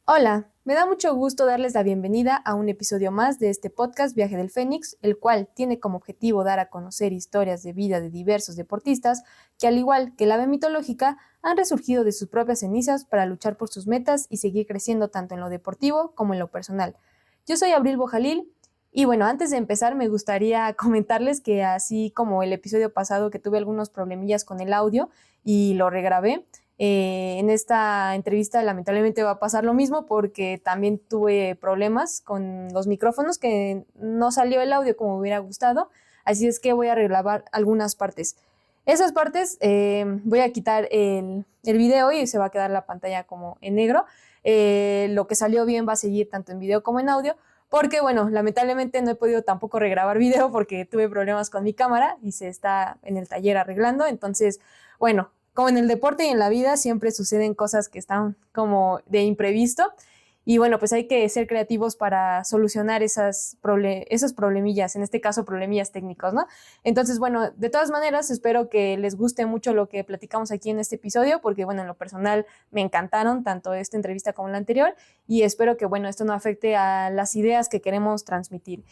Hola, me da mucho gusto darles la bienvenida a un episodio más de este podcast Viaje del Fénix, el cual tiene como objetivo dar a conocer historias de vida de diversos deportistas que, al igual que la ave mitológica, han resurgido de sus propias cenizas para luchar por sus metas y seguir creciendo tanto en lo deportivo como en lo personal. Yo soy Abril Bojalil y bueno, antes de empezar me gustaría comentarles que así como el episodio pasado que tuve algunos problemillas con el audio y lo regrabé, en esta entrevista lamentablemente va a pasar lo mismo porque también tuve problemas con los micrófonos que no salió el audio como me hubiera gustado, así es que voy a regrabar algunas partes. Esas partes voy a quitar el video y se va a quedar la pantalla como en negro. Lo que salió bien va a seguir tanto en video como en audio, porque bueno, lamentablemente no he podido tampoco regrabar video porque tuve problemas con mi cámara y se está en el taller arreglando, entonces bueno, como en el deporte y en la vida, siempre suceden cosas que están como de imprevisto. Y bueno, pues hay que ser creativos para solucionar esos problemillas, en este caso problemillas técnicos, ¿no? Entonces, bueno, de todas maneras, espero que les guste mucho lo que platicamos aquí en este episodio, porque bueno, en lo personal me encantaron tanto esta entrevista como la anterior, y espero que bueno, esto no afecte a las ideas que queremos transmitir.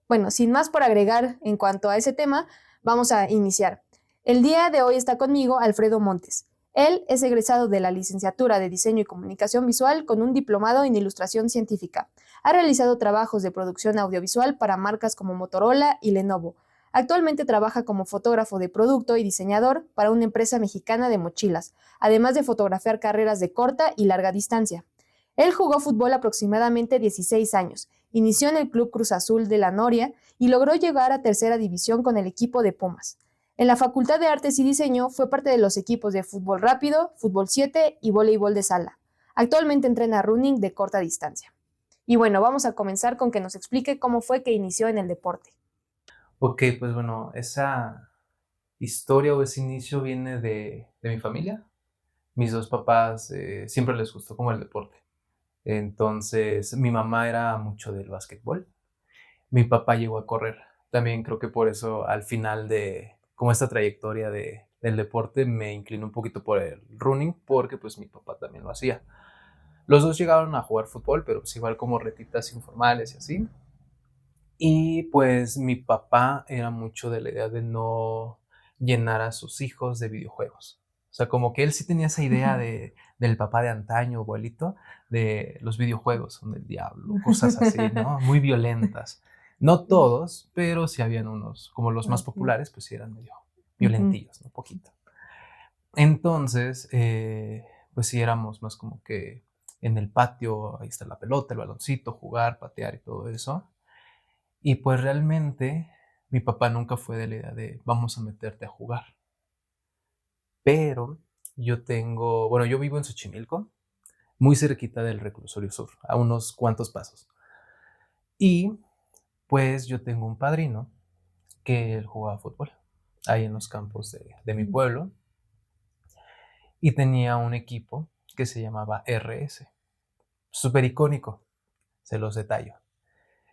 Bueno, sin más por agregar en cuanto a ese tema, vamos a iniciar. El día de hoy está conmigo Alfredo Montes. Él es egresado de la licenciatura de Diseño y Comunicación Visual con un diplomado en Ilustración Científica. Ha realizado trabajos de producción audiovisual para marcas como Motorola y Lenovo. Actualmente trabaja como fotógrafo de producto y diseñador para una empresa mexicana de mochilas, además de fotografiar carreras de corta y larga distancia. Él jugó fútbol aproximadamente 16 años. Inició en el Club Cruz Azul de la Noria y logró llegar a tercera división con el equipo de Pumas. En la Facultad de Artes y Diseño fue parte de los equipos de fútbol rápido, fútbol 7 y voleibol de sala. Actualmente entrena running de corta distancia. Y bueno, vamos a comenzar con que nos explique cómo fue que inició en el deporte. Ok, pues bueno, esa historia o ese inicio viene de mi familia. Mis dos papás siempre les gustó como el deporte. Entonces, mi mamá era mucho del básquetbol. Mi papá llegó a correr. También creo que por eso al final de como esta trayectoria del deporte me incliné un poquito por el running porque pues mi papá también lo hacía. Los dos llegaron a jugar fútbol, pero pues igual como retitas informales y así. Y pues mi papá era mucho de la idea de no llenar a sus hijos de videojuegos. O sea, como que él sí tenía esa idea del papá de antaño, abuelito, de los videojuegos son del diablo, cosas así, ¿no? Muy violentas. No todos, pero sí habían unos, como los más Ok. populares, pues sí eran medio Ujú. violentillos, ¿no? Poquito. Entonces, pues sí éramos más como que en el patio, ahí está la pelota, el baloncito, jugar, patear y todo eso. Y pues realmente mi papá nunca fue de la idea de vamos a meterte a jugar. Pero yo vivo en Xochimilco, muy cerquita del Reclusorio Sur, a unos cuantos pasos. Y pues yo tengo un padrino que él jugaba fútbol ahí en los campos de mi pueblo y tenía un equipo que se llamaba RS, súper icónico, se los detallo.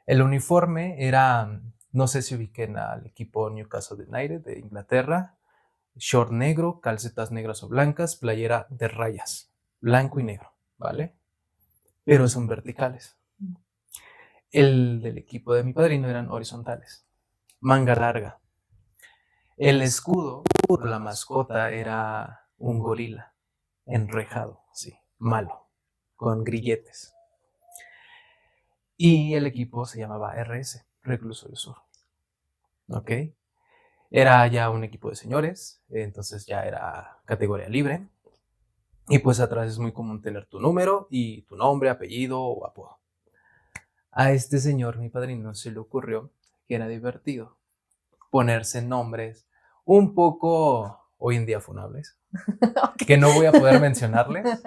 El uniforme era, no sé si ubiquen al equipo Newcastle United de Inglaterra, short negro, calcetas negras o blancas, playera de rayas, blanco y negro, ¿vale? Pero son verticales. El del equipo de mi padrino eran horizontales, manga larga. El escudo, o la mascota, era un gorila enrejado, sí, malo, con grilletes. Y el equipo se llamaba RS, Reclusorio Sur, ¿ok? Era ya un equipo de señores, entonces ya era categoría libre. Y pues atrás es muy común tener tu número y tu nombre, apellido o apodo. A este señor, mi padrino, se le ocurrió que era divertido ponerse nombres un poco hoy en día funables, Ok. que no voy a poder mencionarles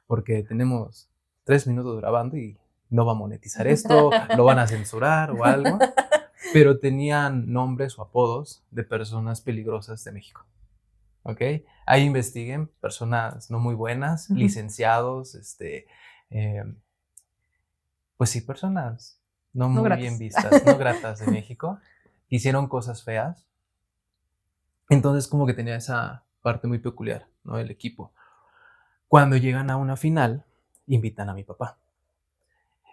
porque tenemos 3 minutos grabando y no va a monetizar esto, lo van a censurar o algo, pero tenían nombres o apodos de personas peligrosas de México. ¿Ok? Ahí investiguen personas no muy buenas, licenciados, eh, pues sí, personas no No muy bien gratis. vistas, no gratas de México, hicieron cosas feas. Entonces como que tenía esa parte muy peculiar, ¿no? El equipo. Cuando llegan a una final, invitan a mi papá.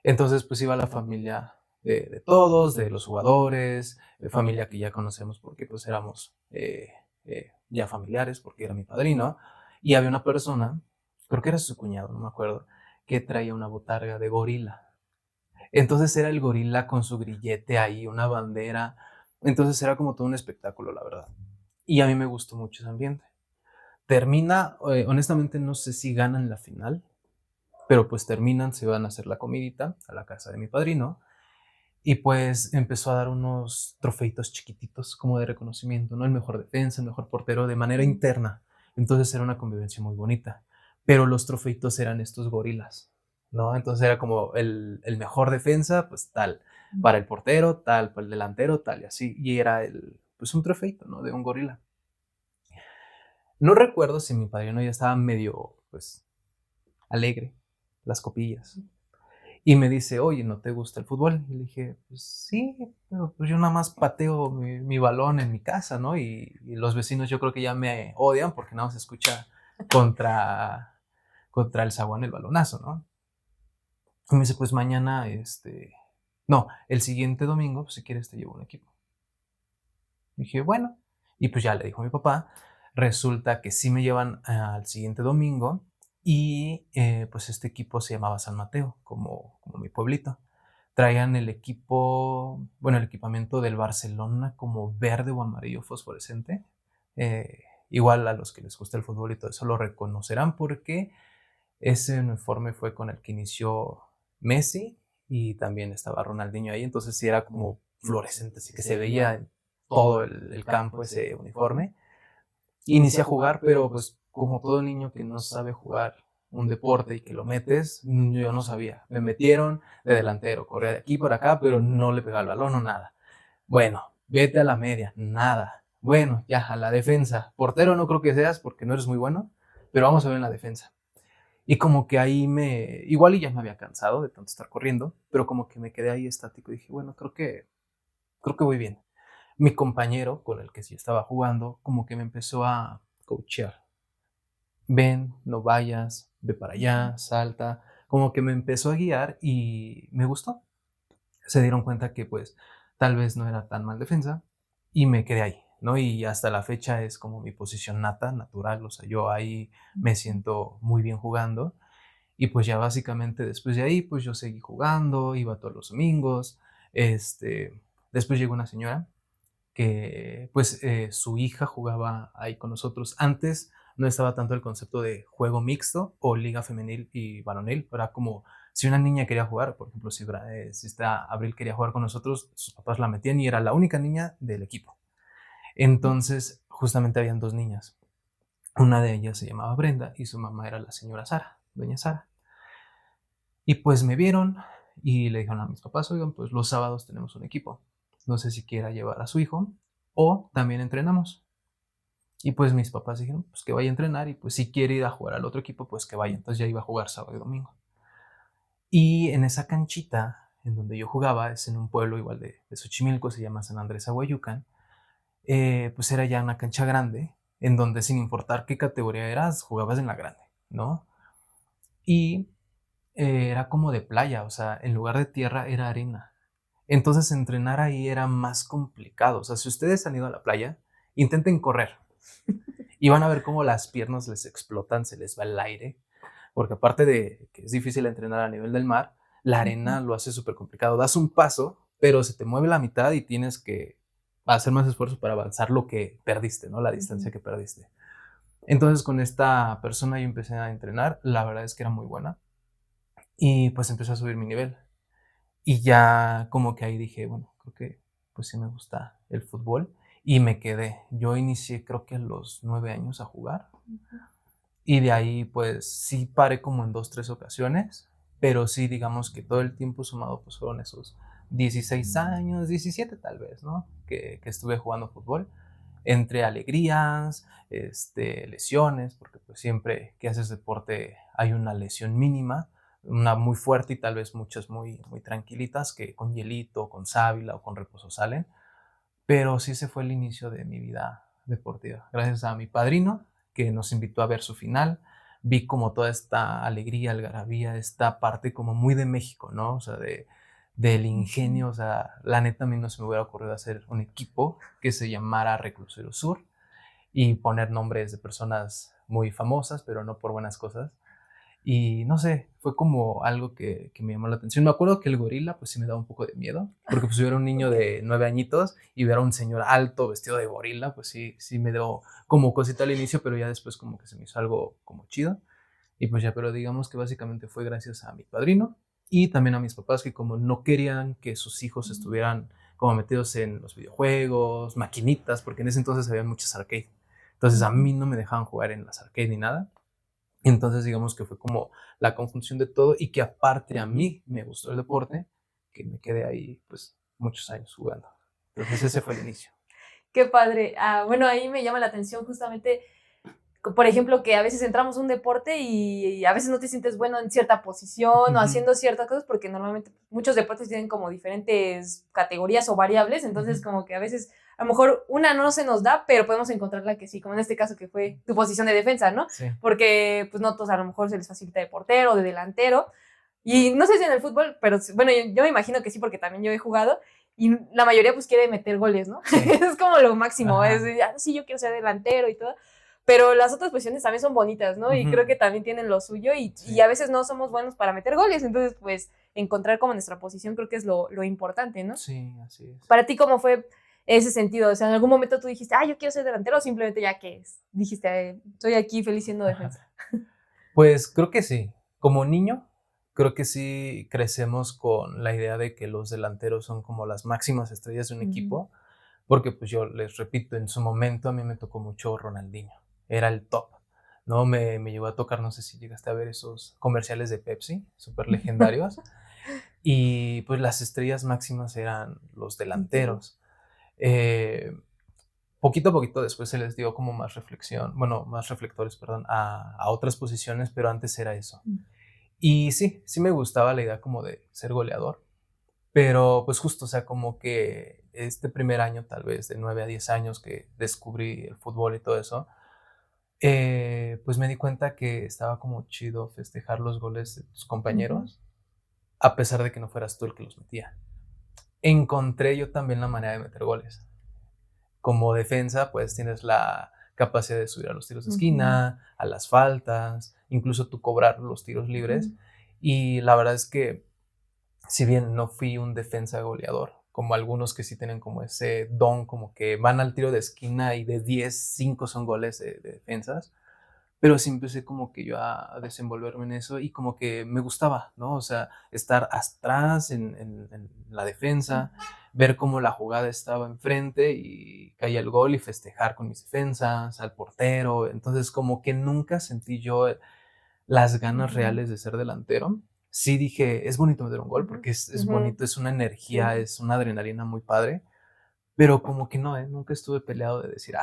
Entonces, pues iba la familia de todos, de los jugadores, de familia que ya conocemos porque pues éramos ya familiares, porque era mi padrino, y había una persona, creo que era su cuñado, no me acuerdo, que traía una botarga de gorila. Entonces era el gorila con su grillete ahí, una bandera. Entonces era como todo un espectáculo, la verdad. Y a mí me gustó mucho ese ambiente. Termina, honestamente no sé si ganan la final, pero pues terminan, se van a hacer la comidita a la casa de mi padrino. Y pues empezó a dar unos trofeitos chiquititos como de reconocimiento, ¿no? El mejor defensa, el mejor portero de manera interna. Entonces era una convivencia muy bonita. Pero los trofeitos eran estos gorilas, ¿no? Entonces era como el mejor defensa, pues tal. Para el portero, tal. Para el delantero, tal. Y así. Y era pues un trofeito, ¿no? De un gorila. No recuerdo si mi padrino ya estaba medio, pues, alegre, las copillas. Y me dice, oye, ¿no te gusta el fútbol? Y le dije, pues sí, pero pues yo nada más pateo mi balón en mi casa, ¿no? Y los vecinos yo creo que ya me odian porque nada más se escucha contra, contra el zaguán el balonazo, ¿no? Y me dice, pues mañana, no, el siguiente domingo, pues si quieres te llevo un equipo. Y dije, bueno, y pues ya le dijo a mi papá, resulta que sí me llevan al siguiente domingo y pues este equipo se llamaba San Mateo, como mi pueblito. Traían el equipo, bueno, el equipamiento del Barcelona como verde o amarillo fosforescente. Igual a los que les gusta el fútbol y todo eso lo reconocerán porque ese uniforme fue con el que inició Messi y también estaba Ronaldinho ahí, entonces sí era como fluorescente, así que se veía en todo el campo ese uniforme. Inicié a jugar, pero pues como todo niño que no sabe jugar un deporte y que lo metes, yo no sabía. Me metieron de delantero, corría de aquí para acá, pero no le pegaba el balón o nada. Bueno, vete a la media, nada. Bueno, ya, a la defensa. Portero no creo que seas porque no eres muy bueno, pero vamos a ver en la defensa. Y como que ahí igual y ya me había cansado de tanto estar corriendo, pero como que me quedé ahí estático y dije, bueno, creo que voy bien. Mi compañero con el que sí estaba jugando, como que me empezó a coachear. Ven, no vayas, ve para allá, salta. Como que me empezó a guiar y me gustó. Se dieron cuenta que pues tal vez no era tan mal defensa y me quedé ahí, ¿no? Y hasta la fecha es como mi posición nata, natural, o sea, yo ahí me siento muy bien jugando y pues ya básicamente después de ahí pues yo seguí jugando, iba todos los domingos, después llegó una señora que pues su hija jugaba ahí con nosotros. Antes no estaba tanto el concepto de juego mixto o liga femenil y varonil, era como si una niña quería jugar, por ejemplo, si esta Abril quería jugar con nosotros, sus papás la metían y era la única niña del equipo. Entonces, justamente habían dos niñas. Una de ellas se llamaba Brenda y su mamá era la señora Sara, doña Sara. Y pues me vieron y le dijeron a mis papás, oigan, pues los sábados tenemos un equipo. No sé si quiera llevar a su hijo o también entrenamos. Y pues mis papás dijeron, pues que vaya a entrenar y pues si quiere ir a jugar al otro equipo, pues que vaya. Entonces ya iba a jugar sábado y domingo. Y en esa canchita en donde yo jugaba, es en un pueblo igual de Xochimilco, se llama San Andrés Aguayucan, pues era ya una cancha grande en donde sin importar qué categoría eras, jugabas en la grande, ¿no? Y era como de playa, o sea, en lugar de tierra era arena. Entonces entrenar ahí era más complicado. O sea, si ustedes han ido a la playa, intenten correr y van a ver cómo las piernas les explotan, se les va el aire, porque aparte de que es difícil entrenar a nivel del mar, la arena lo hace súper complicado. Das un paso, pero se te mueve la mitad y tienes que hacer más esfuerzo para avanzar lo que perdiste, ¿no? La distancia que perdiste. Entonces con esta persona yo empecé a entrenar, la verdad es que era muy buena y pues empecé a subir mi nivel. Y ya como que ahí dije, bueno, creo que pues sí me gusta el fútbol y me quedé. Yo inicié creo que a los 9 años a jugar y de ahí pues sí paré como en dos, tres ocasiones, pero sí digamos que todo el tiempo sumado pues fueron esos 16 años, 17 tal vez, ¿no? Que estuve jugando fútbol entre alegrías, lesiones, porque pues siempre que haces deporte hay una lesión mínima, una muy fuerte y tal vez muchas muy, muy tranquilitas que con hielito, con sábila o con reposo salen, pero sí se fue el inicio de mi vida deportiva. Gracias a mi padrino que nos invitó a ver su final, vi como toda esta alegría, algarabía, esta parte como muy de México, ¿no? O sea, del ingenio, o sea, la neta a mí no se me hubiera ocurrido hacer un equipo que se llamara Reclusorio Sur y poner nombres de personas muy famosas, pero no por buenas cosas. Y no sé, fue como algo que me llamó la atención. Me acuerdo que el gorila, pues sí me daba un poco de miedo, porque pues yo era un niño de 9 añitos y ver a un señor alto vestido de gorila, pues sí me dio como cosita al inicio, pero ya después como que se me hizo algo como chido. Y pues ya, pero digamos que básicamente fue gracias a mi padrino y también a mis papás que como no querían que sus hijos estuvieran como metidos en los videojuegos, maquinitas, porque en ese entonces había muchas arcade. Entonces a mí no me dejaban jugar en las arcade ni nada. Entonces digamos que fue como la conjunción de todo y que aparte a mí me gustó el deporte, que me quedé ahí pues muchos años jugando. Entonces ese fue el inicio. Qué padre. Bueno, ahí me llama la atención justamente, por ejemplo, que a veces entramos a un deporte y a veces no te sientes bueno en cierta posición o haciendo ciertas cosas, porque normalmente muchos deportes tienen como diferentes categorías o variables, entonces como que a veces a lo mejor una no se nos da, pero podemos encontrar la que sí, como en este caso que fue tu posición de defensa, ¿no? Sí. Porque pues no todos a lo mejor se les facilita de portero o de delantero. Y no sé si en el fútbol, pero bueno, yo me imagino que sí, porque también yo he jugado y la mayoría pues quiere meter goles, ¿no? Sí. Es como lo máximo, Ajá. sí, yo quiero ser delantero y todo. Pero las otras posiciones también son bonitas, ¿no? Y creo que también tienen lo suyo y a veces no somos buenos para meter goles, entonces pues encontrar como nuestra posición creo que es lo importante, ¿no? Sí, así es. Para ti, ¿cómo fue ese sentido? O sea, ¿en algún momento tú dijiste, yo quiero ser delantero o simplemente ya que dijiste, estoy aquí feliz siendo defensa? Pues creo que sí. Como niño, creo que sí crecemos con la idea de que los delanteros son como las máximas estrellas de un equipo, porque pues yo les repito, en su momento a mí me tocó mucho Ronaldinho, era el top, ¿no? Me llegó a tocar, no sé si llegaste a ver esos comerciales de Pepsi, súper legendarios, y pues las estrellas máximas eran los delanteros. Poquito a poquito después se les dio como más reflexión, bueno, más reflectores, perdón, a otras posiciones, pero antes era eso. Y sí me gustaba la idea como de ser goleador, pero pues justo, o sea, como que este primer año, tal vez de 9 a 10 años que descubrí el fútbol y todo eso, pues me di cuenta que estaba como chido festejar los goles de tus compañeros, a pesar de que no fueras tú el que los metía. Encontré yo también la manera de meter goles. Como defensa, pues tienes la capacidad de subir a los tiros de esquina, a las faltas, incluso tú cobrar los tiros libres. Y la verdad es que, si bien no fui un defensa goleador, como algunos que sí tienen como ese don, como que van al tiro de esquina y de 10, 5 son goles de defensas, pero sí empecé como que yo a desenvolverme en eso y como que me gustaba, ¿no? O sea, estar atrás en la defensa, ver cómo la jugada estaba enfrente y caía el gol y festejar con mis defensas, al portero. Entonces, como que nunca sentí yo las ganas reales de ser delantero. Sí dije, es bonito meter un gol porque es bonito, es una energía, es una adrenalina muy padre, pero como que no, nunca estuve peleado de decir,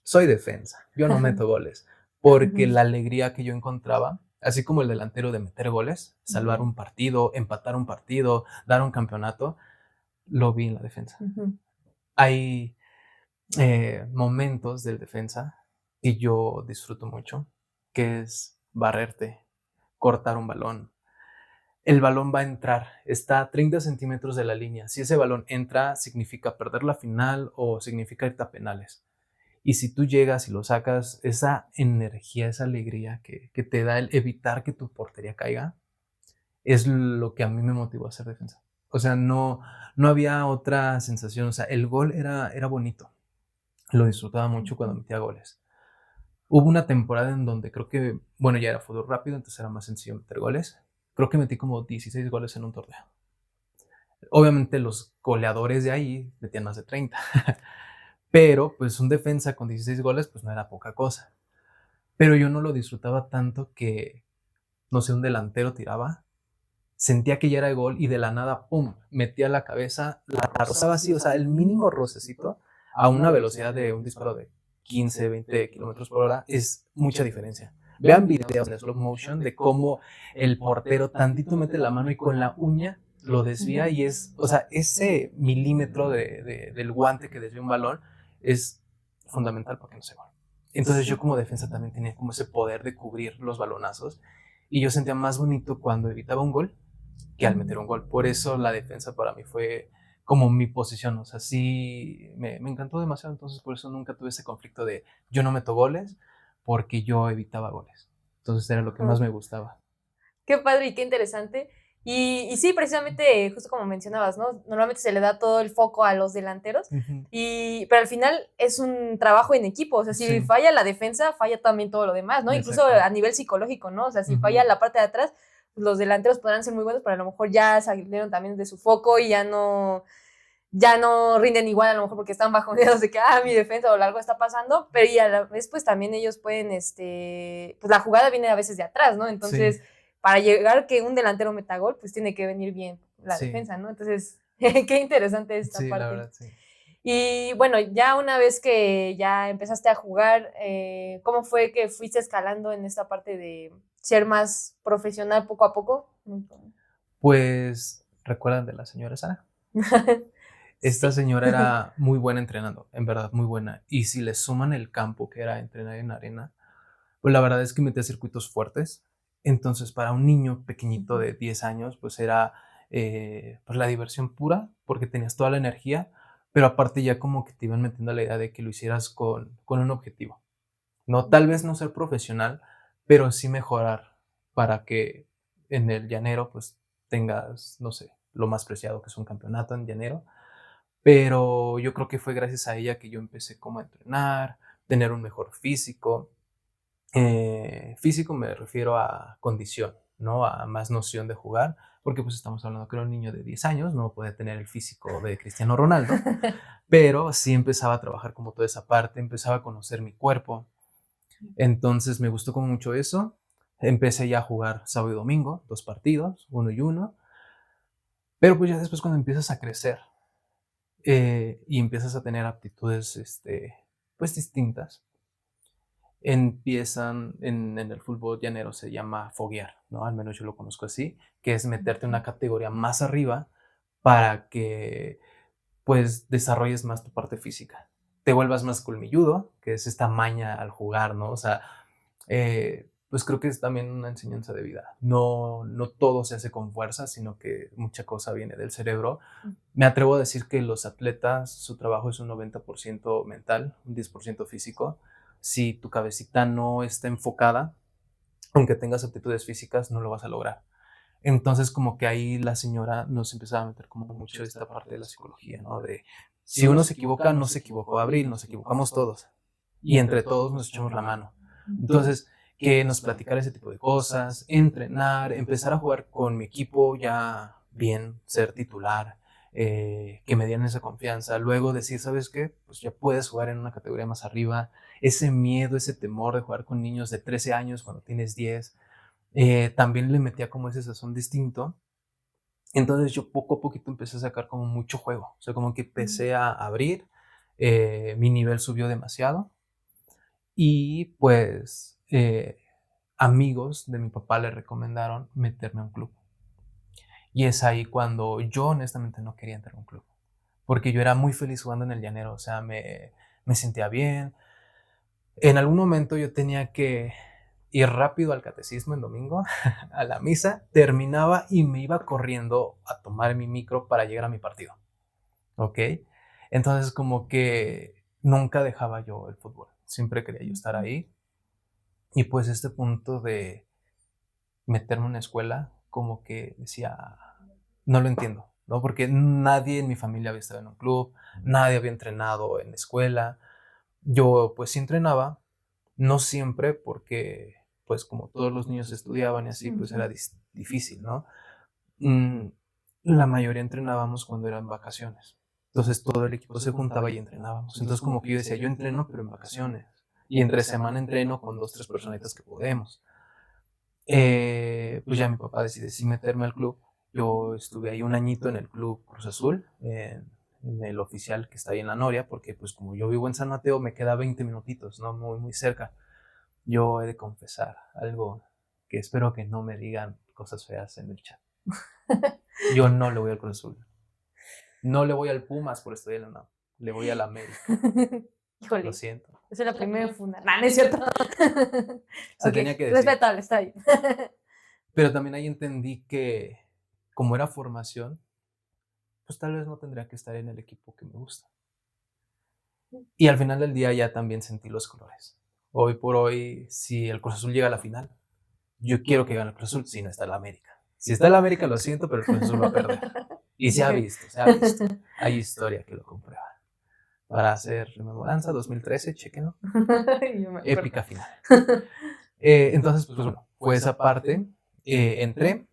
soy defensa, yo no meto goles, porque la alegría que yo encontraba, así como el delantero de meter goles, salvar un partido, empatar un partido, dar un campeonato, lo vi en la defensa. Hay momentos del defensa que yo disfruto mucho, que es barrerte, cortar un balón. El balón va a entrar, está a 30 centímetros de la línea. Si ese balón entra, significa perder la final o significa irte a penales. Y si tú llegas y lo sacas, esa energía, esa alegría que te da el evitar que tu portería caiga, es lo que a mí me motivó a hacer defensa. O sea, no había otra sensación. O sea, el gol era bonito. Lo disfrutaba mucho cuando metía goles. Hubo una temporada en donde creo que, bueno, ya era fútbol rápido, entonces era más sencillo meter goles. Creo que metí como 16 goles en un torneo. Obviamente los goleadores de ahí metían más de 30. Pero pues un defensa con 16 goles pues no era poca cosa. Pero yo no lo disfrutaba tanto que, no sé, un delantero tiraba, sentía que ya era el gol y de la nada, pum, metía la cabeza, la rozaba así, o sea, el mínimo rocecito a una velocidad de un disparo de 15, 20 kilómetros por hora es mucha diferencia. Vean videos en slow motion de cómo el portero tantito mete la mano y con la uña lo desvía y es, o sea, ese milímetro del guante que desvía un balón es fundamental para que no se gol. Entonces yo como defensa también tenía como ese poder de cubrir los balonazos y yo sentía más bonito cuando evitaba un gol que al meter un gol. Por eso la defensa para mí fue como mi posición, o sea, sí, me encantó demasiado, entonces por eso nunca tuve ese conflicto de yo no meto goles porque yo evitaba goles. Entonces era lo que más me gustaba. Qué padre y qué interesante. Y sí, precisamente, justo como mencionabas, ¿no? Normalmente se le da todo el foco a los delanteros, Ujú. pero al final es un trabajo en equipo. O sea, si Sí, falla la defensa, falla también todo lo demás, ¿no? Incluso exacto. a nivel psicológico, ¿no? O sea, si falla Ujú. la parte de atrás, pues los delanteros podrán ser muy buenos, pero a lo mejor ya salieron también de su foco y ya no rinden igual, a lo mejor porque están bajoneados de que, mi defensa o algo está pasando, pero y a la vez, pues también ellos pueden, pues la jugada viene a veces de atrás, ¿no? Sí, Entonces, para llegar que un delantero meta gol, pues tiene que venir bien la sí, defensa, ¿no? Entonces, qué interesante esta sí, la parte. verdad, sí. Y bueno, ya una vez que ya empezaste a jugar, ¿cómo fue que fuiste escalando en esta parte de ser más profesional poco a poco? Pues, ¿recuerdan de la señora Sara? Esta Sí. señora era muy buena entrenando, en verdad, muy buena. Y si le suman el campo, que era entrenar en arena, pues la verdad es que metía circuitos fuertes. Entonces, para un niño pequeñito de 10 años, pues era pues la diversión pura, porque tenías toda la energía, pero aparte ya como que te iban metiendo la idea de que lo hicieras con un objetivo. No, tal vez no ser profesional, pero sí mejorar para que en el llanero pues tengas, no sé, lo más preciado que es un campeonato en llanero. Pero yo creo que fue gracias a ella que yo empecé como a entrenar, tener un mejor físico. Físico me refiero a condición, ¿no? A más noción de jugar, porque pues estamos hablando que era un niño de 10 años, no puede tener el físico de Cristiano Ronaldo, pero sí empezaba a trabajar como toda esa parte, empezaba a conocer mi cuerpo. Entonces me gustó como mucho eso. Empecé ya a jugar sábado y domingo, 2 partidos, uno y uno. Pero pues ya después cuando empiezas a crecer y empiezas a tener aptitudes pues distintas, empiezan en el fútbol llanero se llama foguear, ¿no? Al menos yo lo conozco así, que es meterte en una categoría más arriba para que pues desarrolles más tu parte física. Te vuelvas más colmilludo, que es esta maña al jugar, ¿no? O sea, pues creo que es también una enseñanza de vida. No, no todo se hace con fuerza, sino que mucha cosa viene del cerebro. Me atrevo a decir que los atletas, su trabajo es un 90% mental, un 10% físico. Si tu cabecita no está enfocada, aunque tengas aptitudes físicas, no lo vas a lograr. Entonces, como que ahí la señora nos empezaba a meter como mucho esta parte de la psicología, ¿no? De si uno se equivoca, no se equivocó Abril, nos equivocamos todos. Y entre todos nos echamos la mano. Entonces, que nos platicara ese tipo de cosas, entrenar, empezar a jugar con mi equipo ya bien, ser titular, que me dieran esa confianza. Luego decir, ¿sabes qué? Pues ya puedes jugar en una categoría más arriba. Ese miedo, ese temor de jugar con niños de 13 años cuando tienes 10 también le metía como ese sazón distinto. Entonces yo poco a poquito empecé a sacar como mucho juego. O sea, como que empecé a abrir, mi nivel subió demasiado y pues amigos de mi papá le recomendaron meterme a un club. Y es ahí cuando yo honestamente no quería entrar a un club, porque yo era muy feliz jugando en el llanero, o sea, me sentía bien. En algún momento yo tenía que ir rápido al catecismo en domingo, a la misa, terminaba y me iba corriendo a tomar mi micro para llegar a mi partido, ¿ok? Entonces como que nunca dejaba yo el fútbol, siempre quería yo estar ahí. Y pues este punto de meterme en una escuela, como que decía, no lo entiendo, ¿no? Porque nadie en mi familia había estado en un club, nadie había entrenado en la escuela. Yo pues sí entrenaba, no siempre porque pues como todos los niños estudiaban y así, pues era difícil, ¿no? Mm, la mayoría entrenábamos cuando eran vacaciones. Entonces todo el equipo se juntaba y entrenábamos. Entonces como que yo decía, yo entreno pero en vacaciones. Y entre semana entreno con dos, tres personitas que podemos. Pues ya mi papá decide sí meterme al club. Yo estuve ahí un añito en el club Cruz Azul, en el oficial que está ahí en la Noria, porque pues como yo vivo en San Mateo, me queda 20 minutitos, ¿no? Muy, muy cerca. Yo he de confesar algo que espero que no me digan cosas feas en el chat. Yo no le voy al Cruz Azul. No le voy al Pumas por estudiar en la UNAM. Le voy a la América. Híjole, lo siento. esa es la primera funda. No, no es cierto. Se Ok, tenía que decir. respetable, está bien. Pero también ahí entendí que como era formación, pues tal vez no tendría que estar en el equipo que me gusta. Y al final del día ya también sentí los colores. Hoy por hoy, si el Cruz Azul llega a la final, yo quiero que gane el Cruz Azul si no está el América. Si está el América, lo siento, pero el Cruz Azul va a perder. Y se ha visto, se ha visto. Hay historia que lo comprueba. Para hacer rememoranza, 2013, chequenlo. Épica final. Entonces, pues bueno, fue esa parte. Entré.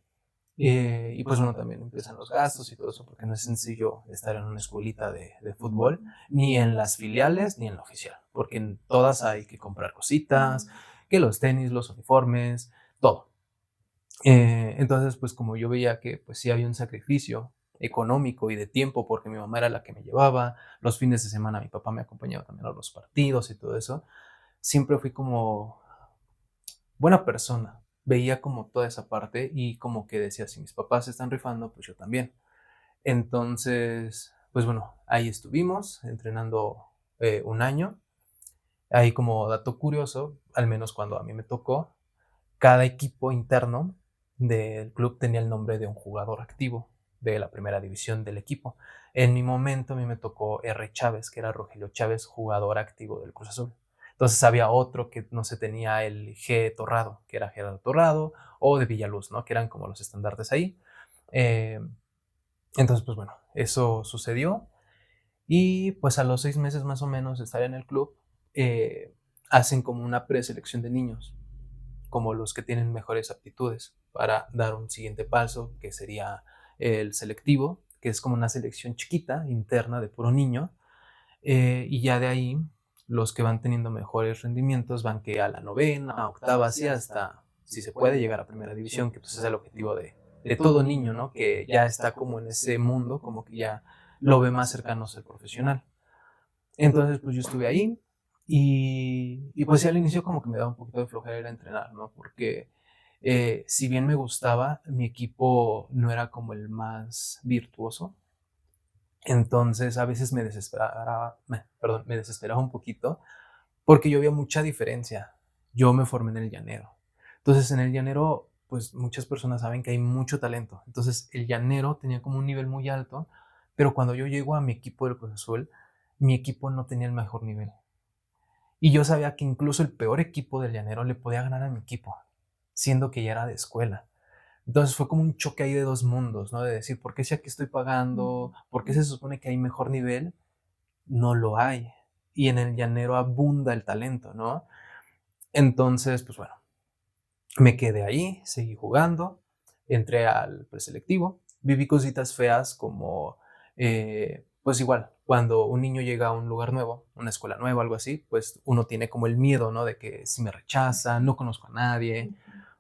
Y pues bueno, también empiezan los gastos y todo eso, porque no es sencillo estar en una escuelita de fútbol, ni en las filiales, ni en la oficial, porque en todas hay que comprar cositas, que los tenis, los uniformes, todo. Entonces, pues como yo veía que pues sí había un sacrificio económico y de tiempo, porque mi mamá era la que me llevaba, los fines de semana mi papá me acompañaba también a los partidos y todo eso, siempre fui como buena persona. Veía como toda esa parte y como que decía, si mis papás se están rifando, pues yo también. Entonces, pues bueno, ahí estuvimos entrenando un año. Ahí como dato curioso, al menos cuando a mí me tocó, cada equipo interno del club tenía el nombre de un jugador activo de la primera división del equipo. En mi momento a mí me tocó R. Chávez, que era Rogelio Chávez, jugador activo del Cruz Azul. Entonces había otro que no se tenía el G Torrado, que era Gerardo Torrado, o de Villaluz, ¿no? Que eran como los estandartes ahí. Eh, entonces, pues bueno, eso sucedió. Y pues a los 6 meses más o menos de estar en el club, hacen como una preselección de niños, como los que tienen mejores aptitudes para dar un siguiente paso, que sería el selectivo, que es como una selección chiquita, interna, de puro niño, y ya de ahí los que van teniendo mejores rendimientos van que a la novena, a octava, así hasta, si se puede, llegar a primera división, que pues es el objetivo de todo niño, ¿no? Que ya está como en ese mundo, como que ya lo ve más cercano a ser profesional. Entonces, pues yo estuve ahí y pues sí, al inicio como que me daba un poquito de flojera ir a entrenar, ¿no? Porque si bien me gustaba, mi equipo no era como el más virtuoso. Entonces a veces me desesperaba un poquito porque yo veía mucha diferencia. Yo me formé en el llanero. Entonces en el llanero, pues muchas personas saben que hay mucho talento. Entonces el llanero tenía como un nivel muy alto, pero cuando yo llego a mi equipo del Cruz Azul, mi equipo no tenía el mejor nivel. Y yo sabía que incluso el peor equipo del llanero le podía ganar a mi equipo, siendo que ya era de escuela. Entonces fue como un choque ahí de dos mundos, ¿no? De decir, ¿por qué si aquí estoy pagando? ¿Por qué se supone que hay mejor nivel? No lo hay. Y en el llanero abunda el talento, ¿no? Entonces, pues bueno, me quedé ahí, seguí jugando, entré al preselectivo, viví cositas feas como, pues igual, cuando un niño llega a un lugar nuevo, una escuela nueva, algo así, pues uno tiene como el miedo, ¿no? De que si me rechazan, no conozco a nadie.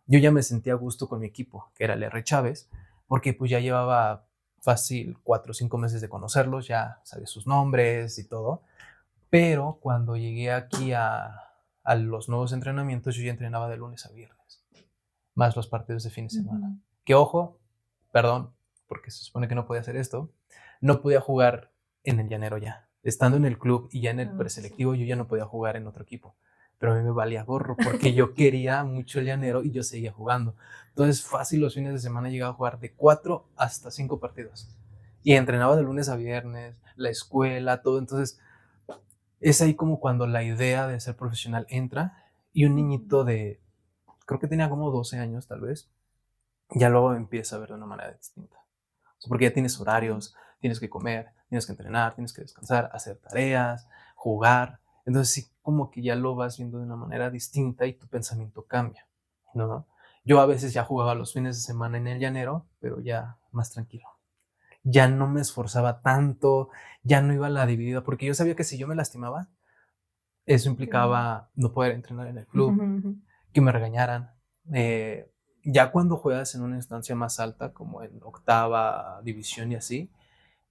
Yo ya me sentía a gusto con mi equipo, que era el R. Chávez, porque pues ya llevaba fácil 4 o 5 meses de conocerlos, ya sabía sus nombres y todo. Pero cuando llegué aquí a los nuevos entrenamientos, yo ya entrenaba de lunes a viernes, más los partidos de fin de semana. Que ojo, perdón, porque se supone que no podía hacer esto, no podía jugar en el llanero ya. Estando en el club y ya en el preselectivo, yo ya no podía jugar en otro equipo. Pero a mí me valía gorro porque yo quería mucho el llanero y yo seguía jugando. Entonces, fácil, los fines de semana llegaba a jugar de 4 hasta 5 partidos. Y entrenaba de lunes a viernes, la escuela, todo. Entonces, es ahí como cuando la idea de ser profesional entra y un niñito de, creo que tenía como 12 años tal vez, ya luego empieza a ver de una manera distinta. O sea, porque ya tienes horarios, tienes que comer, tienes que entrenar, tienes que descansar, hacer tareas, jugar. Entonces sí, como que ya lo vas viendo de una manera distinta y tu pensamiento cambia, ¿no? Yo a veces ya jugaba los fines de semana en el llanero, pero ya más tranquilo. Ya no me esforzaba tanto, ya no iba a la dividida, porque yo sabía que si yo me lastimaba, eso implicaba no poder entrenar en el club, que me regañaran. Ya cuando juegas en una instancia más alta, como en octava división y así,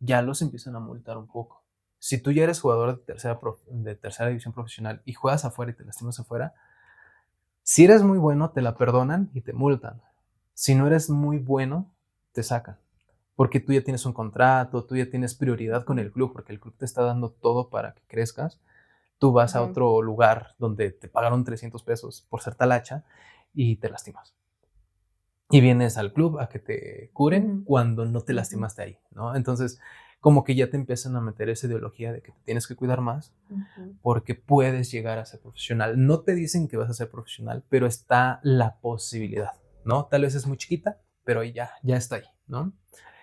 ya los empiezan a multar un poco. Si tú ya eres jugador de tercera división profesional y juegas afuera y te lastimas afuera, si eres muy bueno, te la perdonan y te multan. Si no eres muy bueno, te sacan. Porque tú ya tienes un contrato, tú ya tienes prioridad con el club, porque el club te está dando todo para que crezcas. Tú vas a Ujú. otro lugar donde te pagaron 300 pesos por ser talacha y te lastimas. Y vienes al club a que te curen Ujú. cuando no te Ujú. lastimaste ahí, ¿no? Entonces, como que ya te empiezan a meter esa ideología de que te tienes que cuidar más Ujú. porque puedes llegar a ser profesional. No te dicen que vas a ser profesional, pero está la posibilidad, ¿no? Tal vez es muy chiquita, pero ya está ahí, ¿no?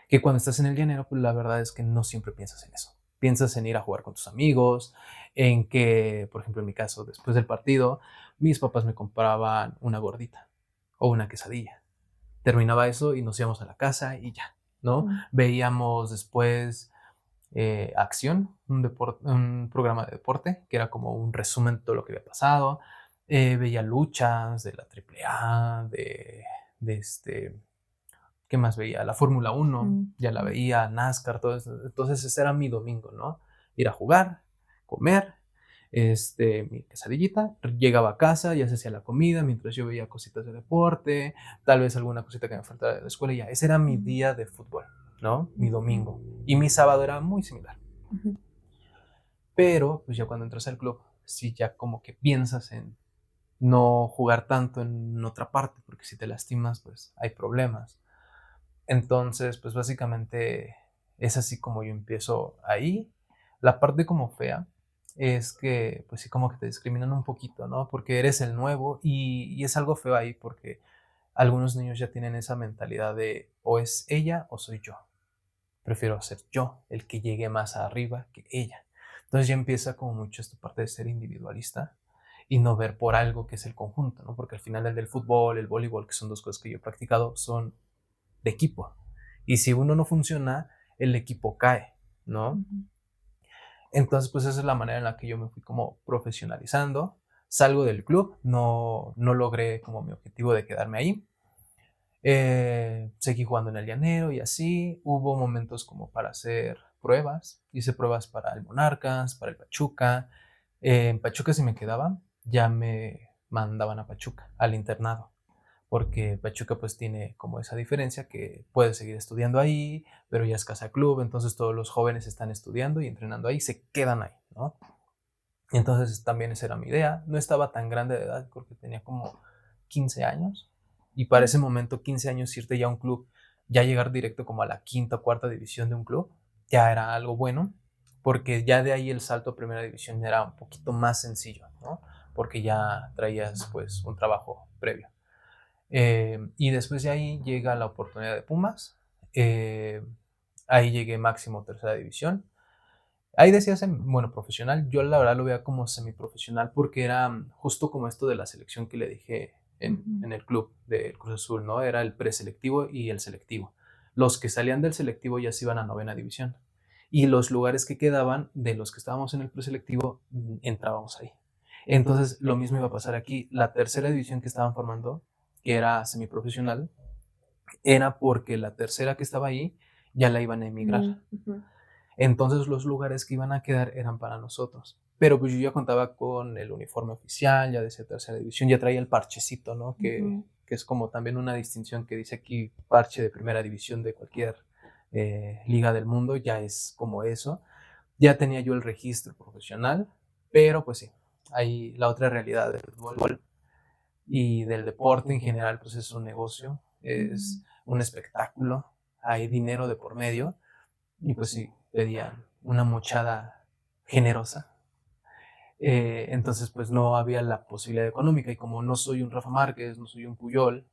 Que cuando estás en el llanero, pues la verdad es que no siempre piensas en eso. Piensas en ir a jugar con tus amigos, en que, por ejemplo, en mi caso, después del partido, mis papás me compraban una gordita o una quesadilla. Terminaba eso y nos íbamos a la casa y ya, ¿no? Ujú. Veíamos después Acción, un programa de deporte, que era como un resumen de todo lo que había pasado. Veía luchas de la AAA, ¿qué más veía? La Fórmula 1, ya la Ujú. veía, NASCAR, todo eso. Entonces ese era mi domingo, ¿no? Ir a jugar, comer, mi quesadillita, llegaba a casa, ya se hacía la comida, mientras yo veía cositas de deporte, tal vez alguna cosita que me faltara de la escuela, y ya, ese era mi Ujú. día de fútbol, ¿no? Mi Ujú. domingo. Y mi sábado era muy similar. Ujú. Pero, pues ya cuando entras al club, sí ya como que piensas en no jugar tanto en otra parte, porque si te lastimas, pues hay problemas. Entonces, pues básicamente es así como yo empiezo ahí. La parte como fea es que, pues sí, como que te discriminan un poquito, ¿no? Porque eres el nuevo y es algo feo ahí porque algunos niños ya tienen esa mentalidad de o es ella o soy yo. Prefiero ser yo el que llegue más arriba que ella. Entonces ya empieza como mucho esta parte de ser individualista y no ver por algo que es el conjunto, ¿no? Porque al final el del fútbol, el voleibol, que son dos cosas que yo he practicado, son de equipo. Y si uno no funciona, el equipo cae, ¿no? Ujú. Entonces, pues esa es la manera en la que yo me fui como profesionalizando. Salgo del club, no logré como mi objetivo de quedarme ahí. Seguí jugando en el llanero y así. Hubo momentos como para hacer pruebas. Hice pruebas para el Monarcas, para el Pachuca. En Pachuca si me quedaba, ya me mandaban a Pachuca, al internado. Porque Pachuca pues tiene como esa diferencia que puedes seguir estudiando ahí, pero ya es casa club, entonces todos los jóvenes están estudiando y entrenando ahí, se quedan ahí, ¿no? Entonces también esa era mi idea. No estaba tan grande de edad porque tenía como 15 años. Y para ese momento, 15 años, irte ya a un club, ya llegar directo como a la quinta o cuarta división de un club, ya era algo bueno, porque ya de ahí el salto a primera división era un poquito más sencillo, ¿no? Porque ya traías pues un trabajo previo. Y después de ahí llega la oportunidad de Pumas. Eh, Ahí llegué máximo tercera división. Ahí decía, bueno, profesional, yo la verdad lo veía como semiprofesional porque era justo como esto de la selección que le dije Ujú. en el club del Cruz Azul, ¿no? Era el preselectivo y el selectivo. Los que salían del selectivo ya se iban a novena división y los lugares que quedaban de los que estábamos en el preselectivo entrábamos ahí. Entonces lo mismo iba a pasar aquí. La tercera división que estaban formando, que era semiprofesional, era porque la tercera que estaba ahí ya la iban a emigrar. Ujú. Ujú. Entonces los lugares que iban a quedar eran para nosotros. Pero pues yo ya contaba con el uniforme oficial, ya decía tercera división, ya traía el parchecito, ¿no? Ujú. Que es como también una distinción que dice aquí parche de primera división de cualquier liga del mundo, ya es como eso. Ya tenía yo el registro profesional, pero pues sí, ahí la otra realidad del fútbol y del deporte en general, pues es un negocio, Ujú. es un espectáculo, hay dinero de por medio y pues sí, pedían una mochada generosa. Entonces pues no había la posibilidad económica y como no soy un Rafa Márquez, no soy un Puyol,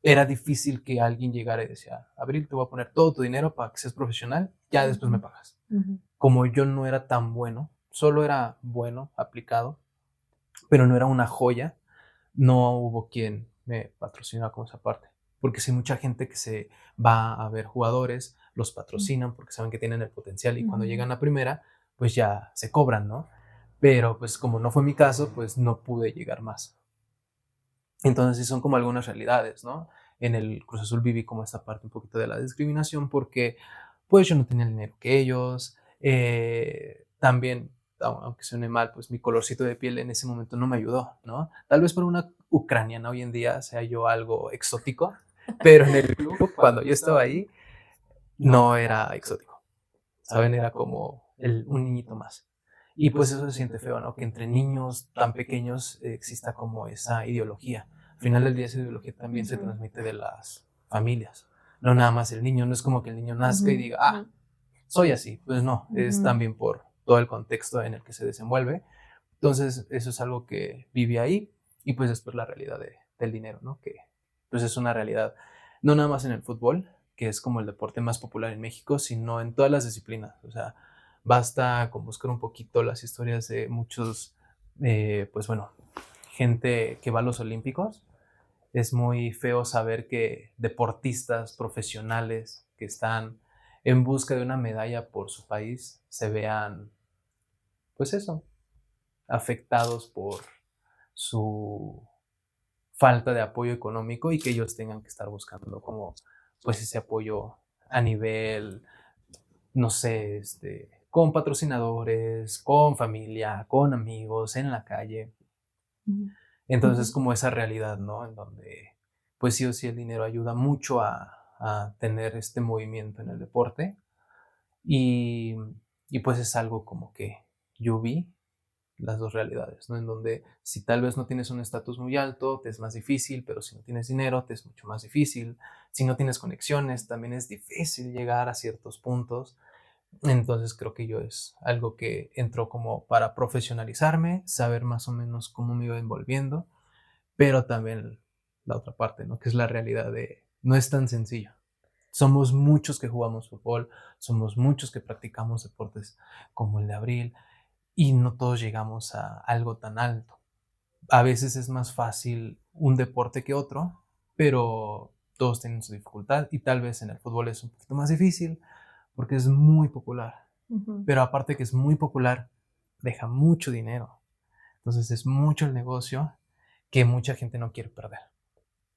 era difícil que alguien llegara y decía, Abril, te voy a poner todo tu dinero para que seas profesional, ya después me Ujú. pagas. Ujú. Como yo no era tan bueno, solo era bueno, aplicado, pero no era una joya, no hubo quien me patrocinara con esa parte. Porque si mucha gente que se va a ver jugadores, los patrocinan porque saben que tienen el potencial y cuando Ujú. llegan a primera, pues ya se cobran, ¿no? Pero pues como no fue mi caso, pues no pude llegar más. Entonces sí son como algunas realidades, ¿no? En el Cruz Azul viví como esta parte un poquito de la discriminación porque pues yo no tenía el dinero que ellos. También, aunque suene mal, pues mi colorcito de piel en ese momento no me ayudó, ¿no? Tal vez para una ucraniana hoy en día sea yo algo exótico, pero en el club, cuando yo estaba ahí, no era exótico, ¿saben? Era como un niñito más. Y pues eso se siente feo, ¿no? Que entre niños tan pequeños exista como esa ideología. Al final del día esa ideología también se transmite de las familias. No nada más el niño, no es como que el niño nazca y diga, soy así. Pues no, es también por todo el contexto en el que se desenvuelve. Entonces eso es algo que vive ahí y pues después la realidad del dinero, ¿no? Que pues es una realidad no nada más en el fútbol, que es como el deporte más popular en México, sino en todas las disciplinas. O sea, basta con buscar un poquito las historias de muchos, pues bueno, gente que va a los Olímpicos. Es muy feo saber que deportistas profesionales que están en busca de una medalla por su país se vean, pues eso, afectados por su falta de apoyo económico y que ellos tengan que estar buscando como pues ese apoyo a nivel, no sé, con patrocinadores, con familia, con amigos, en la calle. Entonces, como esa realidad, ¿no? En donde, pues sí o sí, el dinero ayuda mucho a tener este movimiento en el deporte. Y, y pues es algo como que yo vi las dos realidades, ¿no? En donde si tal vez no tienes un estatus muy alto, te es más difícil, pero si no tienes dinero, te es mucho más difícil. Si no tienes conexiones, también es difícil llegar a ciertos puntos. Entonces creo que yo es algo que entró como para profesionalizarme, saber más o menos cómo me iba envolviendo, pero también la otra parte, ¿no? Que es la realidad de no es tan sencillo. Somos muchos que jugamos fútbol, somos muchos que practicamos deportes como el de Abril y no todos llegamos a algo tan alto. A veces es más fácil un deporte que otro, pero todos tienen su dificultad y tal vez en el fútbol es un poquito más difícil porque es muy popular. Pero aparte que es muy popular, deja mucho dinero. Entonces es mucho el negocio que mucha gente no quiere perder.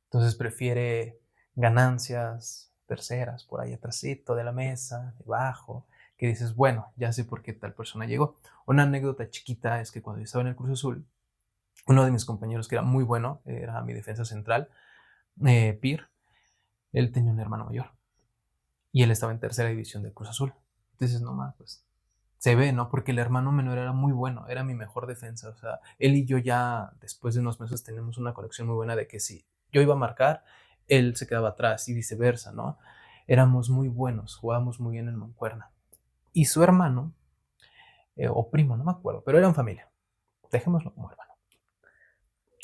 Entonces prefiere ganancias terceras por ahí atrásito de la mesa, debajo, que dices, bueno, ya sé por qué tal persona llegó. Una anécdota chiquita es que cuando yo estaba en el Cruz Azul, uno de mis compañeros que era muy bueno, era mi defensa central, Pir, él tenía un hermano mayor y él estaba en tercera división del Cruz Azul. Entonces, no más, pues se ve, ¿no? Porque el hermano menor era muy bueno, era mi mejor defensa. O sea, él y yo ya después de unos meses tenemos una conexión muy buena de que si yo iba a marcar, él se quedaba atrás y viceversa, ¿no? Éramos muy buenos, jugábamos muy bien en mancuerna. Y su hermano, o primo, no me acuerdo, pero eran familia. Dejémoslo como hermano.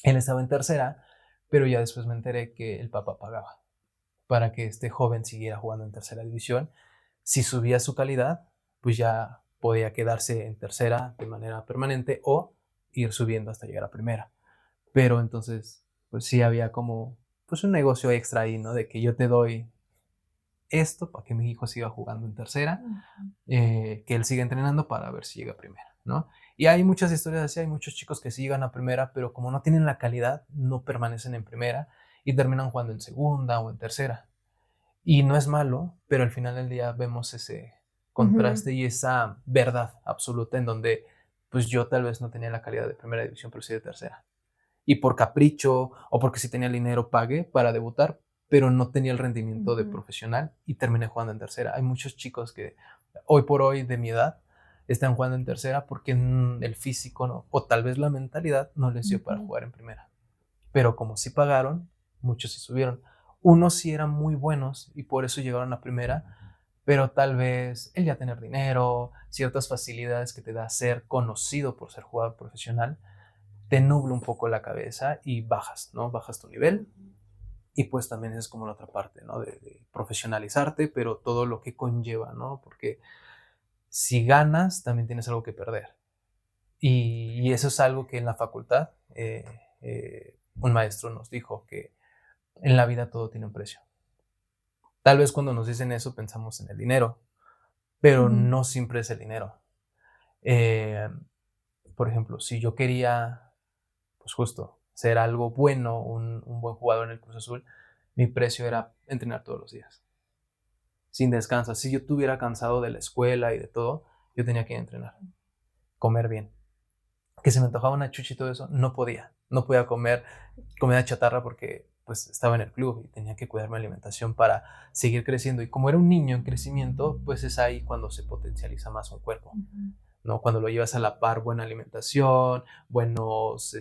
Él estaba en tercera, pero ya después me enteré que el papá pagaba para que este joven siguiera jugando en tercera división. Si subía su calidad, pues ya podía quedarse en tercera de manera permanente o ir subiendo hasta llegar a primera. Pero entonces, pues sí había como pues un negocio extra ahí, ¿no? De que yo te doy esto para que mi hijo siga jugando en tercera, que él siga entrenando para ver si llega a primera, ¿no? Y hay muchas historias así, hay muchos chicos que sí llegan a primera, pero como no tienen la calidad, no permanecen en primera y terminan jugando en segunda o en tercera. Y no es malo, pero al final del día vemos ese contraste y esa verdad absoluta en donde pues yo tal vez no tenía la calidad de primera división, pero sí de tercera. Y por capricho o porque si tenía el dinero pagué para debutar, pero no tenía el rendimiento de profesional y terminé jugando en tercera. Hay muchos chicos que hoy por hoy de mi edad están jugando en tercera porque el físico no, o tal vez la mentalidad no les dio para jugar en primera. Pero como sí pagaron, muchos sí subieron. Unos sí eran muy buenos y por eso llegaron a primera, pero tal vez el ya tener dinero, ciertas facilidades que te da ser conocido por ser jugador profesional, te nubla un poco la cabeza y bajas, ¿no? Bajas tu nivel. Y pues también es como la otra parte, ¿no? De profesionalizarte, pero todo lo que conlleva, ¿no? Porque si ganas, también tienes algo que perder. Y eso es algo que en la facultad un maestro nos dijo, que en la vida todo tiene un precio. Tal vez cuando nos dicen eso pensamos en el dinero, pero no siempre es el dinero. Eh, por ejemplo, si yo quería, pues justo, ser algo bueno, un buen jugador en el Cruz Azul, mi precio era entrenar todos los días, sin descanso. Si yo estuviera cansado de la escuela y de todo, yo tenía que ir a entrenar, comer bien. Que se me antojaba una chucha y todo eso, no podía. No podía comer comida chatarra porque pues estaba en el club y tenía que cuidar mi alimentación para seguir creciendo. Y como era un niño en crecimiento, pues es ahí cuando se potencializa más un cuerpo. ¿no? Cuando lo llevas a la par, buena alimentación, buenos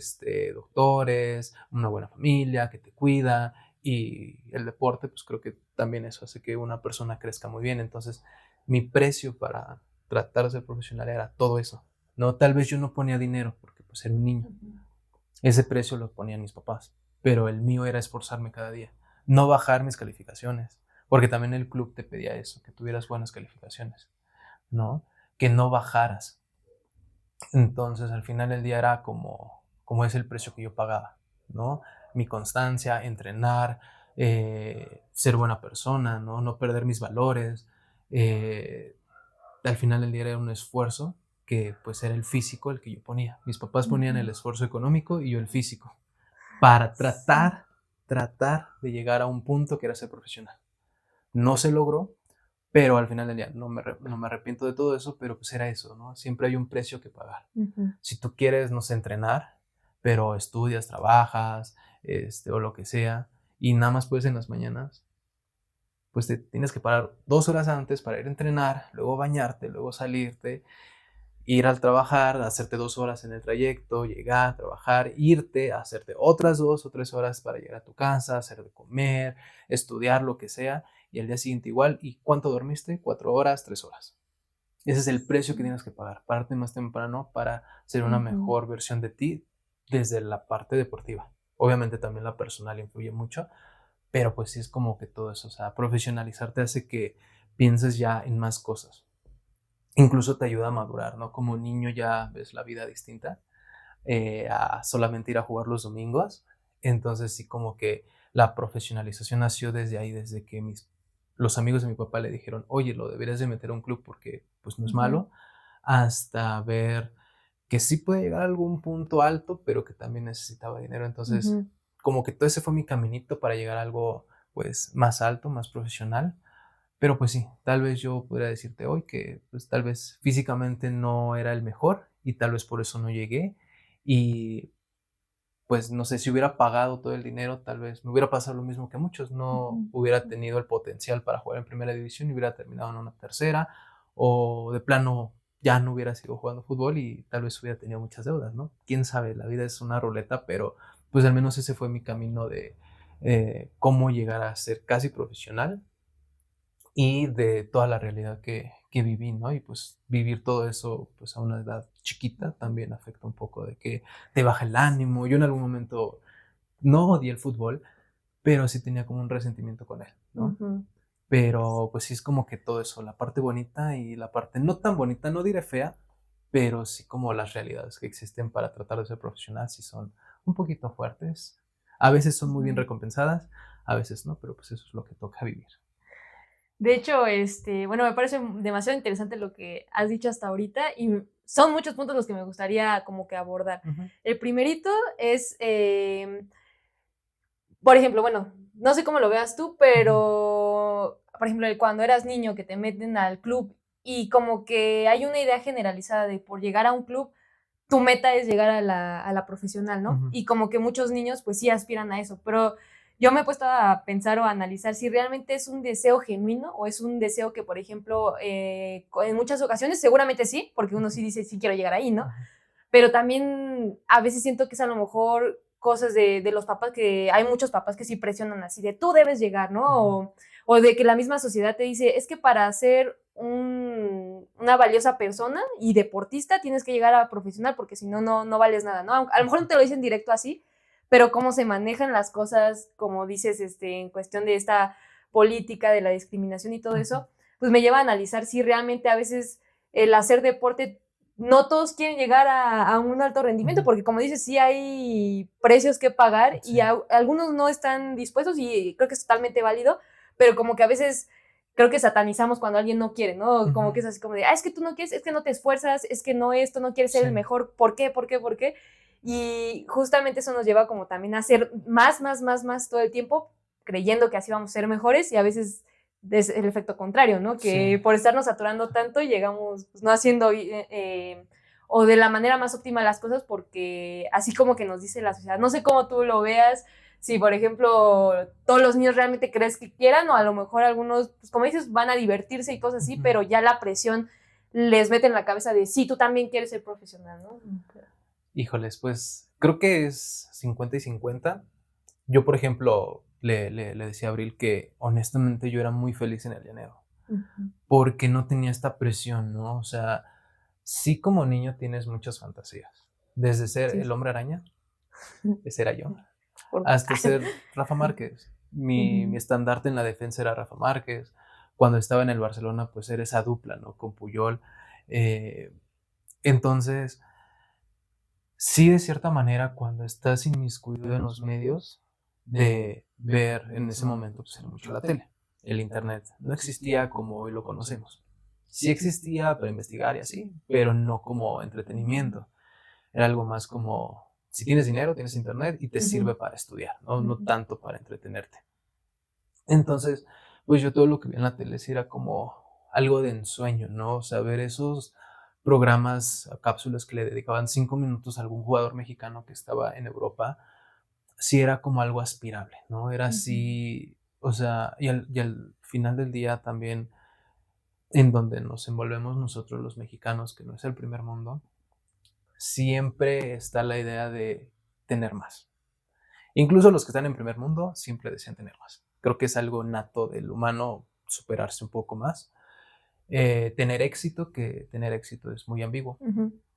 doctores, una buena familia que te cuida, y el deporte, pues creo que también eso hace que una persona crezca muy bien. Entonces, mi precio para tratar de ser profesional era todo eso, ¿no? Tal vez yo no ponía dinero porque pues era un niño. Ese precio lo ponían mis papás, pero el mío era esforzarme cada día, no bajar mis calificaciones, porque también el club te pedía eso, que tuvieras buenas calificaciones, ¿no? Que no bajaras. Entonces, al final del día era como es el precio que yo pagaba, ¿no? Mi constancia, entrenar, ser buena persona, ¿no? No perder mis valores. Al final del día era un esfuerzo que pues era el físico el que yo ponía. Mis papás ponían el esfuerzo económico y yo el físico para tratar de llegar a un punto que era ser profesional. No se logró, pero al final del día no me arrepiento de todo eso, pero pues era eso, ¿no? Siempre hay un precio que pagar. Si tú quieres, no sé, entrenar, pero estudias, trabajas, o lo que sea, y nada más puedes en las mañanas, pues te tienes que parar 2 horas antes para ir a entrenar, luego bañarte, luego salirte, ir al trabajar, hacerte 2 horas en el trayecto, llegar, trabajar, irte, hacerte otras 2 o 3 horas para llegar a tu casa, hacer de comer, estudiar, lo que sea, y al día siguiente igual. ¿Y cuánto dormiste? 4 horas, 3 horas. Ese es el precio que tienes que pagar. Pararte más temprano para ser una mejor versión de ti desde la parte deportiva. Obviamente también la personal influye mucho, pero pues sí es como que todo eso, o sea, profesionalizarte hace que pienses ya en más cosas. Incluso te ayuda a madurar, ¿no? Como niño ya ves la vida distinta a solamente ir a jugar los domingos. Entonces sí como que la profesionalización nació desde ahí, desde que los amigos de mi papá le dijeron, oye, lo deberías de meter a un club porque pues no es malo, hasta ver que sí puede llegar a algún punto alto, pero que también necesitaba dinero. Entonces, como que todo ese fue mi caminito para llegar a algo pues más alto, más profesional. Pero pues sí, tal vez yo podría decirte hoy que pues tal vez físicamente no era el mejor y tal vez por eso no llegué. Y pues no sé, si hubiera pagado todo el dinero, tal vez me hubiera pasado lo mismo que muchos, no hubiera tenido el potencial para jugar en primera división y hubiera terminado en una tercera, o de plano ya no hubiera sido jugando fútbol y tal vez hubiera tenido muchas deudas, ¿no? Quién sabe, la vida es una ruleta, pero pues al menos ese fue mi camino de cómo llegar a ser casi profesional y de toda la realidad que viví, ¿no? Y pues vivir todo eso pues a una edad chiquita también afecta un poco de que te baja el ánimo. Yo en algún momento no odié el fútbol, pero sí tenía como un resentimiento con él, ¿no? Pero pues sí es como que todo eso, la parte bonita y la parte no tan bonita, no diré fea, pero sí como las realidades que existen para tratar de ser profesional sí son un poquito fuertes. A veces son muy bien recompensadas, a veces no, pero pues eso es lo que toca vivir. De hecho, bueno, me parece demasiado interesante lo que has dicho hasta ahorita y son muchos puntos los que me gustaría como que abordar. El primerito es, por ejemplo, bueno, no sé cómo lo veas tú, pero, por ejemplo, cuando eras niño que te meten al club y como que hay una idea generalizada de por llegar a un club, tu meta es llegar a la profesional, ¿no? Y como que muchos niños pues sí aspiran a eso, pero yo me he puesto a pensar o a analizar si realmente es un deseo genuino o es un deseo que, por ejemplo, en muchas ocasiones seguramente sí, porque uno sí dice sí quiero llegar ahí, ¿no? Pero también a veces siento que es a lo mejor cosas de los papás, que hay muchos papás que sí presionan así de tú debes llegar, ¿no? O de que la misma sociedad te dice, es que para ser una valiosa persona y deportista tienes que llegar a profesional porque si no, no vales nada, ¿no? A lo mejor no te lo dicen directo así, pero cómo se manejan las cosas, como dices, en cuestión de esta política de la discriminación y todo eso, pues me lleva a analizar si realmente a veces el hacer deporte no todos quieren llegar a un alto rendimiento, porque como dices, sí hay precios que pagar y algunos no están dispuestos y creo que es totalmente válido, pero como que a veces creo que satanizamos cuando alguien no quiere, ¿no? Como que es así como de, es que tú no quieres, es que no te esfuerzas, es que no esto, no quieres ser el mejor, ¿por qué? ¿Por qué? ¿Por qué? Y justamente eso nos lleva como también a hacer más todo el tiempo, creyendo que así vamos a ser mejores y a veces es el efecto contrario, ¿no? Que por estarnos saturando tanto llegamos pues, no haciendo o de la manera más óptima las cosas porque así como que nos dice la sociedad. No sé cómo tú lo veas, si por ejemplo todos los niños realmente crees que quieran o a lo mejor algunos, pues como dices, van a divertirse y cosas así, pero ya la presión les meten en la cabeza de sí, tú también quieres ser profesional, ¿no? Híjoles, pues creo que es 50 y 50. Yo, por ejemplo, le decía a Abril que honestamente yo era muy feliz en el llanero, porque no tenía esta presión, ¿no? O sea, sí, como niño tienes muchas fantasías, desde ser el hombre araña, ese era yo, hasta ser Rafa Márquez. Mi estandarte en la defensa era Rafa Márquez. Cuando estaba en el Barcelona, pues era esa dupla, ¿no? Con Puyol. Entonces, sí, de cierta manera, cuando estás inmiscuido en los medios, de ver en ese momento, pues era mucho la tele. El internet no existía como hoy lo conocemos. Sí existía para investigar y así, pero no como entretenimiento. Era algo más como, si tienes dinero, tienes internet y te sirve para estudiar, ¿no? No tanto para entretenerte. Entonces, pues yo todo lo que vi en la tele sí era como algo de ensueño, ¿no? O sea, ver esos programas, cápsulas que le dedicaban 5 minutos a algún jugador mexicano que estaba en Europa, sí era como algo aspirable, ¿no? Era así, o sea, y al final del día también, en donde nos envolvemos nosotros los mexicanos, que no es el primer mundo, siempre está la idea de tener más. Incluso los que están en primer mundo siempre desean tener más. Creo que es algo nato del humano superarse un poco más. Tener éxito, que tener éxito es muy ambiguo.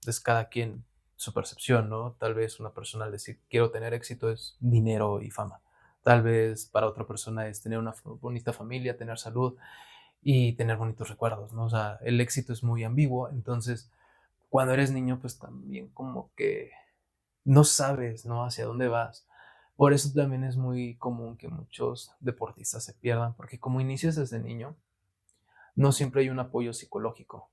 Es cada quien su percepción, ¿no? Tal vez una persona al decir quiero tener éxito es dinero y fama. Tal vez para otra persona es tener una bonita familia, tener salud y tener bonitos recuerdos, ¿no? O sea, el éxito es muy ambiguo. Entonces, cuando eres niño, pues también como que no sabes, ¿no? Hacia dónde vas. Por eso también es muy común que muchos deportistas se pierdan, porque como inicias desde niño, no siempre hay un apoyo psicológico,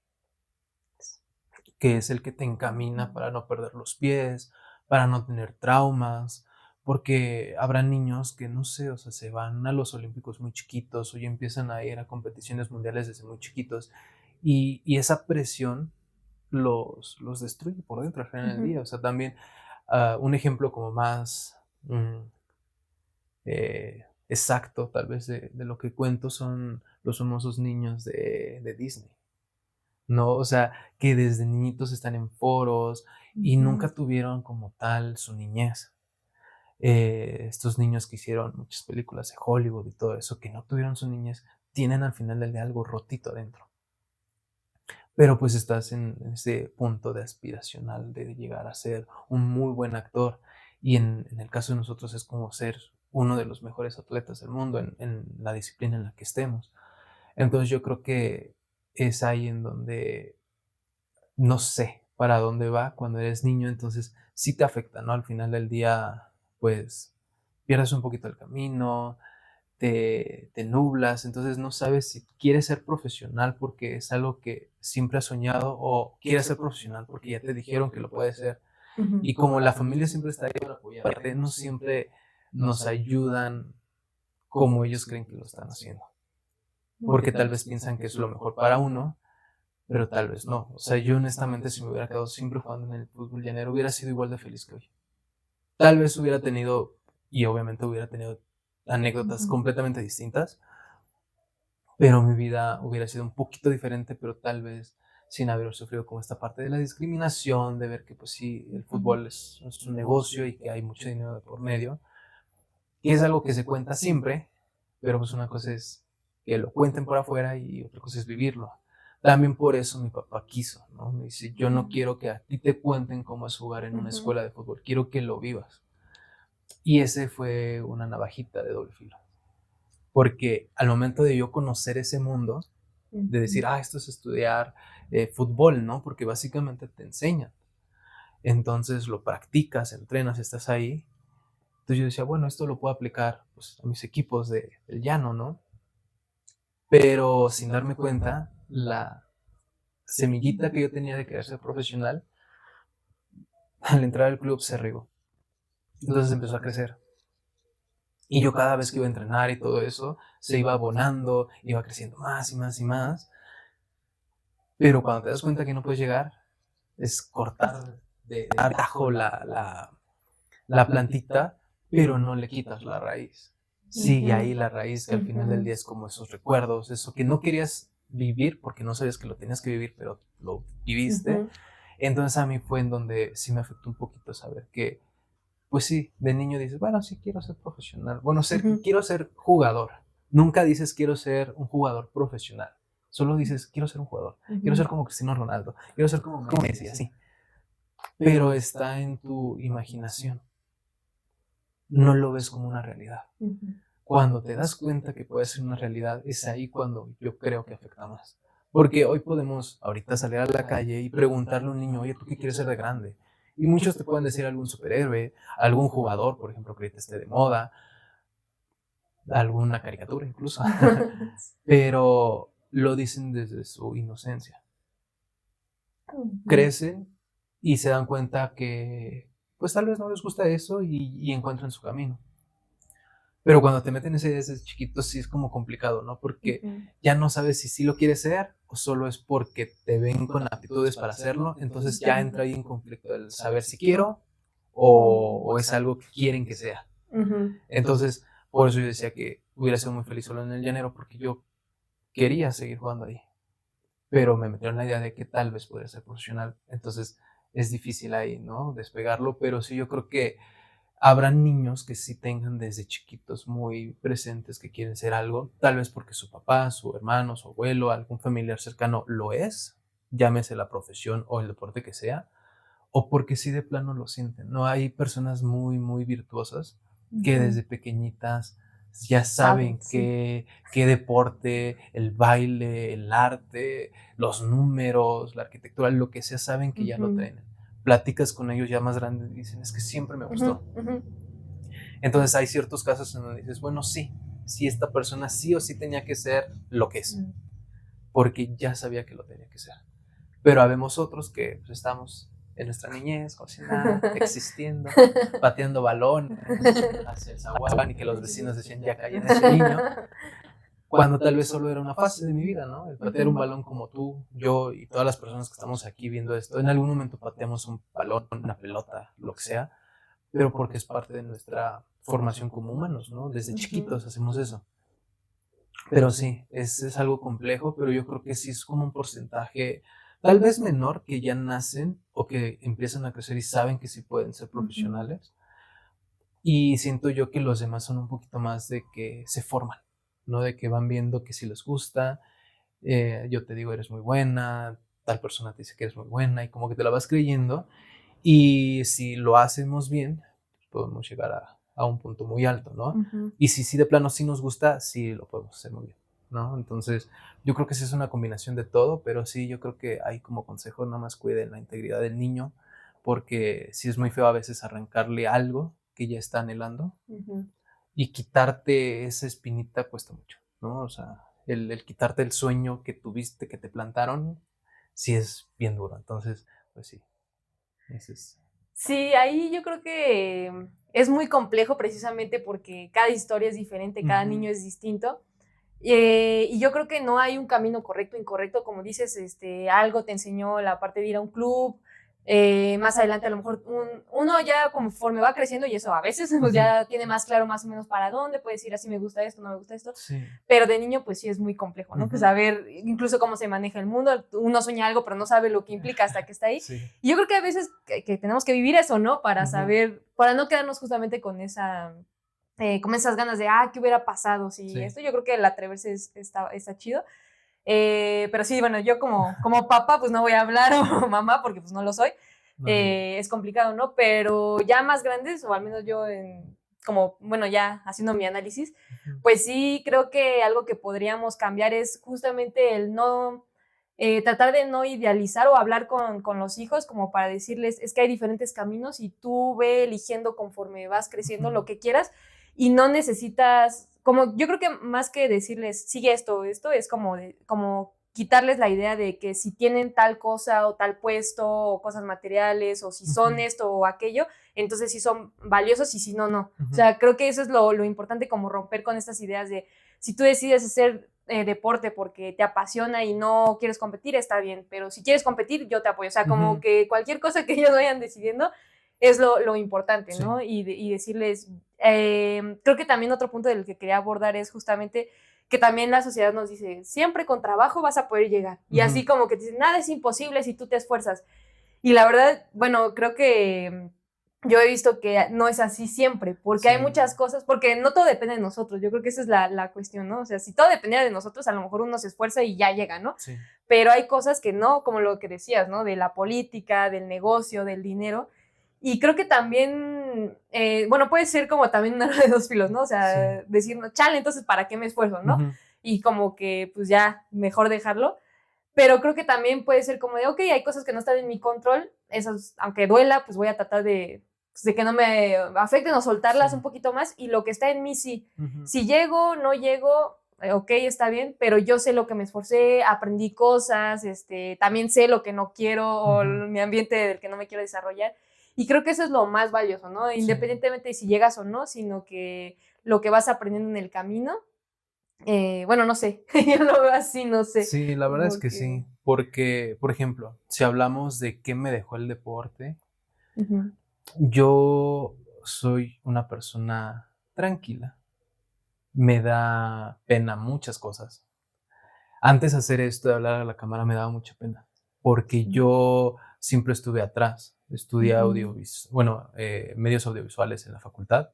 que es el que te encamina para no perder los pies, para no tener traumas, porque habrá niños que, no sé, o sea, se van a los olímpicos muy chiquitos o ya empiezan a ir a competiciones mundiales desde muy chiquitos y esa presión los destruye por dentro al final del día. O sea, también un ejemplo como más exacto, tal vez, de lo que cuento son los famosos niños de Disney, ¿no? O sea, que desde niñitos están en foros y nunca tuvieron como tal su niñez. Estos niños que hicieron muchas películas de Hollywood y todo eso, que no tuvieron su niñez, tienen al final del día algo rotito adentro. Pero pues estás en ese punto de aspiracional de llegar a ser un muy buen actor. Y en el caso de nosotros es como ser uno de los mejores atletas del mundo en la disciplina en la que estemos. Entonces yo creo que es ahí en donde no sé para dónde va cuando eres niño, entonces sí te afecta, ¿no? Al final del día, pues pierdes un poquito el camino, te nublas, entonces no sabes si quieres ser profesional porque es algo que siempre has soñado o quieres ser profesional porque ya te dijeron que lo puedes ser. Y como la familia siempre está ahí para apoyarte, no siempre nos ayudan como ellos creen que lo están haciendo. Porque tal vez piensan que es lo mejor para uno, pero tal vez no. O sea, yo honestamente si me hubiera quedado siempre jugando en el fútbol llanero, hubiera sido igual de feliz que hoy. Tal vez hubiera tenido, y obviamente hubiera tenido anécdotas completamente distintas, pero mi vida hubiera sido un poquito diferente, pero tal vez sin haber sufrido como esta parte de la discriminación, de ver que pues sí, el fútbol es un negocio y que hay mucho dinero de por medio, y es algo que se cuenta siempre, pero pues una cosa es que lo cuenten por afuera y otra cosa es vivirlo. También por eso mi papá quiso, ¿no? Me dice, yo no quiero que a ti te cuenten cómo es jugar en una escuela de fútbol, quiero que lo vivas. Y ese fue una navajita de doble filo. Porque al momento de yo conocer ese mundo, de decir, esto es estudiar fútbol, ¿no? Porque básicamente te enseñan. Entonces lo practicas, entrenas, estás ahí. Entonces yo decía, bueno, esto lo puedo aplicar pues, a mis equipos del llano, ¿no? Pero sin darme cuenta, la semillita que yo tenía de querer ser profesional, al entrar al club se regó. Entonces empezó a crecer. Y yo cada vez que iba a entrenar y todo eso, se iba abonando, iba creciendo más y más y más. Pero cuando te das cuenta que no puedes llegar, es cortar de tajo la plantita, pero no le quitas la raíz. Sigue ahí la raíz, que al final del día es como esos recuerdos, eso que no querías vivir, porque no sabías que lo tenías que vivir, pero lo viviste. Entonces a mí fue en donde sí me afectó un poquito saber que, pues sí, de niño dices, bueno, sí quiero ser profesional, bueno, quiero ser jugador. Nunca dices quiero ser un jugador profesional, solo dices quiero ser un jugador, quiero ser como Cristiano Ronaldo, quiero ser como Messi, así. Pero está en tu imaginación, no lo ves como una realidad. Cuando te das cuenta que puede ser una realidad, es ahí cuando yo creo que afecta más. Porque hoy podemos ahorita salir a la calle y preguntarle a un niño, oye, ¿tú qué quieres ser de grande? Y muchos te pueden decir algún superhéroe, algún jugador, por ejemplo, que ahorita esté de moda, alguna caricatura incluso. Pero lo dicen desde su inocencia. Crecen y se dan cuenta que pues tal vez no les gusta eso y encuentran su camino. Pero cuando te meten ese desde chiquito sí es como complicado, ¿no? Porque ya no sabes si sí lo quieres ser o solo es porque te ven con aptitudes para hacerlo. Entonces ya entra ahí en conflicto el saber si quiero o es algo que quieren que sea. Entonces, por eso yo decía que hubiera sido muy feliz solo en el llanero porque yo quería seguir jugando ahí. Pero me metieron la idea de que tal vez podría ser profesional. Entonces es difícil ahí, ¿no? Despegarlo, pero sí yo creo que habrán niños que sí tengan desde chiquitos muy presentes que quieren ser algo, tal vez porque su papá, su hermano, su abuelo, algún familiar cercano lo es, llámese la profesión o el deporte que sea, o porque sí de plano lo sienten. No hay personas muy, muy virtuosas que desde pequeñitas ya saben qué deporte, el baile, el arte, los números, la arquitectura, lo que sea, saben que ya lo tienen. Platicas con ellos ya más grandes y dicen, es que siempre me gustó. Entonces hay ciertos casos en donde dices, bueno, sí, esta persona sí o sí tenía que ser lo que es, porque ya sabía que lo tenía que ser. Pero habemos otros que pues, estamos en nuestra niñez, cocinando, existiendo, pateando balones hacia el zaguán y que los vecinos decían, ya callen a ese niño, cuando tal vez solo era una fase de mi vida, ¿no? El patear un balón como tú, yo y todas las personas que estamos aquí viendo esto, en algún momento pateamos un balón, una pelota, lo que sea, pero porque es parte de nuestra formación como humanos, ¿no? Desde chiquitos hacemos eso. Pero sí, es algo complejo, pero yo creo que sí es como un porcentaje tal vez menor que ya nacen o que empiezan a crecer y saben que sí pueden ser profesionales. Y siento yo que los demás son un poquito más de que se forman, ¿no? De que van viendo que sí les gusta, yo te digo, eres muy buena, tal persona te dice que eres muy buena y como que te la vas creyendo. Y si lo hacemos bien, podemos llegar a un punto muy alto, ¿no? Y si de plano sí nos gusta, sí lo podemos hacer muy bien, ¿no? Entonces, yo creo que sí es una combinación de todo, pero sí, yo creo que hay como consejo, nada más cuiden la integridad del niño, porque sí es muy feo a veces arrancarle algo que ya está anhelando y quitarte esa espinita cuesta mucho, ¿no? O sea, el quitarte el sueño que tuviste, que te plantaron, sí es bien duro. Entonces, pues sí, ese es. Sí, ahí yo creo que es muy complejo precisamente porque cada historia es diferente, cada niño es distinto. Y yo creo que no hay un camino correcto o incorrecto, como dices, algo te enseñó la parte de ir a un club, más adelante a lo mejor uno ya conforme va creciendo y eso a veces pues ya tiene más claro más o menos para dónde, puedes ir así, me gusta esto, no me gusta esto, pero de niño pues sí es muy complejo, ¿no? Que saber incluso cómo se maneja el mundo, uno sueña algo pero no sabe lo que implica hasta que está ahí. Y yo creo que a veces que tenemos que vivir eso, ¿no? Para saber, para no quedarnos justamente con como esas ganas de, ¿qué hubiera pasado si esto? Yo creo que el atreverse está chido. Pero sí, bueno, yo como papá, pues no voy a hablar, o mamá, porque pues no lo soy. Es complicado, ¿no? Pero ya más grandes, o al menos yo como, bueno, ya haciendo mi análisis, pues sí creo que algo que podríamos cambiar es justamente el no, tratar de no idealizar o hablar con los hijos como para decirles, es que hay diferentes caminos y tú ve eligiendo conforme vas creciendo lo que quieras y no necesitas, como yo creo que más que decirles, sigue esto, es como quitarles la idea de que si tienen tal cosa o tal puesto o cosas materiales o si son esto o aquello, entonces sí son valiosos y si no, no. O sea, creo que eso es lo importante, como romper con estas ideas de si tú decides hacer deporte porque te apasiona y no quieres competir, está bien, pero si quieres competir, yo te apoyo. O sea, como que cualquier cosa que ellos vayan decidiendo es lo importante, ¿no? Y decirles, creo que también otro punto del que quería abordar es justamente que también la sociedad nos dice, siempre con trabajo vas a poder llegar. Y así como que te dicen, nada es imposible si tú te esfuerzas. Y la verdad, bueno, creo que yo he visto que no es así siempre, porque hay muchas cosas, porque no todo depende de nosotros. Yo creo que esa es la cuestión, ¿no? O sea, si todo dependiera de nosotros, a lo mejor uno se esfuerza y ya llega, ¿no? Sí. Pero hay cosas que no, como lo que decías, ¿no? De la política, del negocio, del dinero. Y creo que también, bueno, puede ser como también una de dos filos, ¿no? O sea, decir, no, chale, entonces, ¿para qué me esfuerzo, no? Y como que, pues ya, mejor dejarlo. Pero creo que también puede ser como de, ok, hay cosas que no están en mi control, esas, aunque duela, pues voy a tratar pues, de que no me afecten o soltarlas un poquito más, y lo que está en mí sí. Si llego, no llego, ok, está bien, pero yo sé lo que me esforcé, aprendí cosas, también sé lo que no quiero o mi ambiente del que no me quiero desarrollar. Y creo que eso es lo más valioso, ¿no? Independientemente de si llegas o no, sino que lo que vas aprendiendo en el camino. Bueno, no sé, yo lo veo así, no sé. Sí, la verdad es que sí, porque, por ejemplo, si hablamos de qué me dejó el deporte, yo soy una persona tranquila, me da pena muchas cosas. Antes de hacer esto de hablar a la cámara me daba mucha pena, porque yo siempre estuve atrás, estudié medios audiovisuales en la facultad,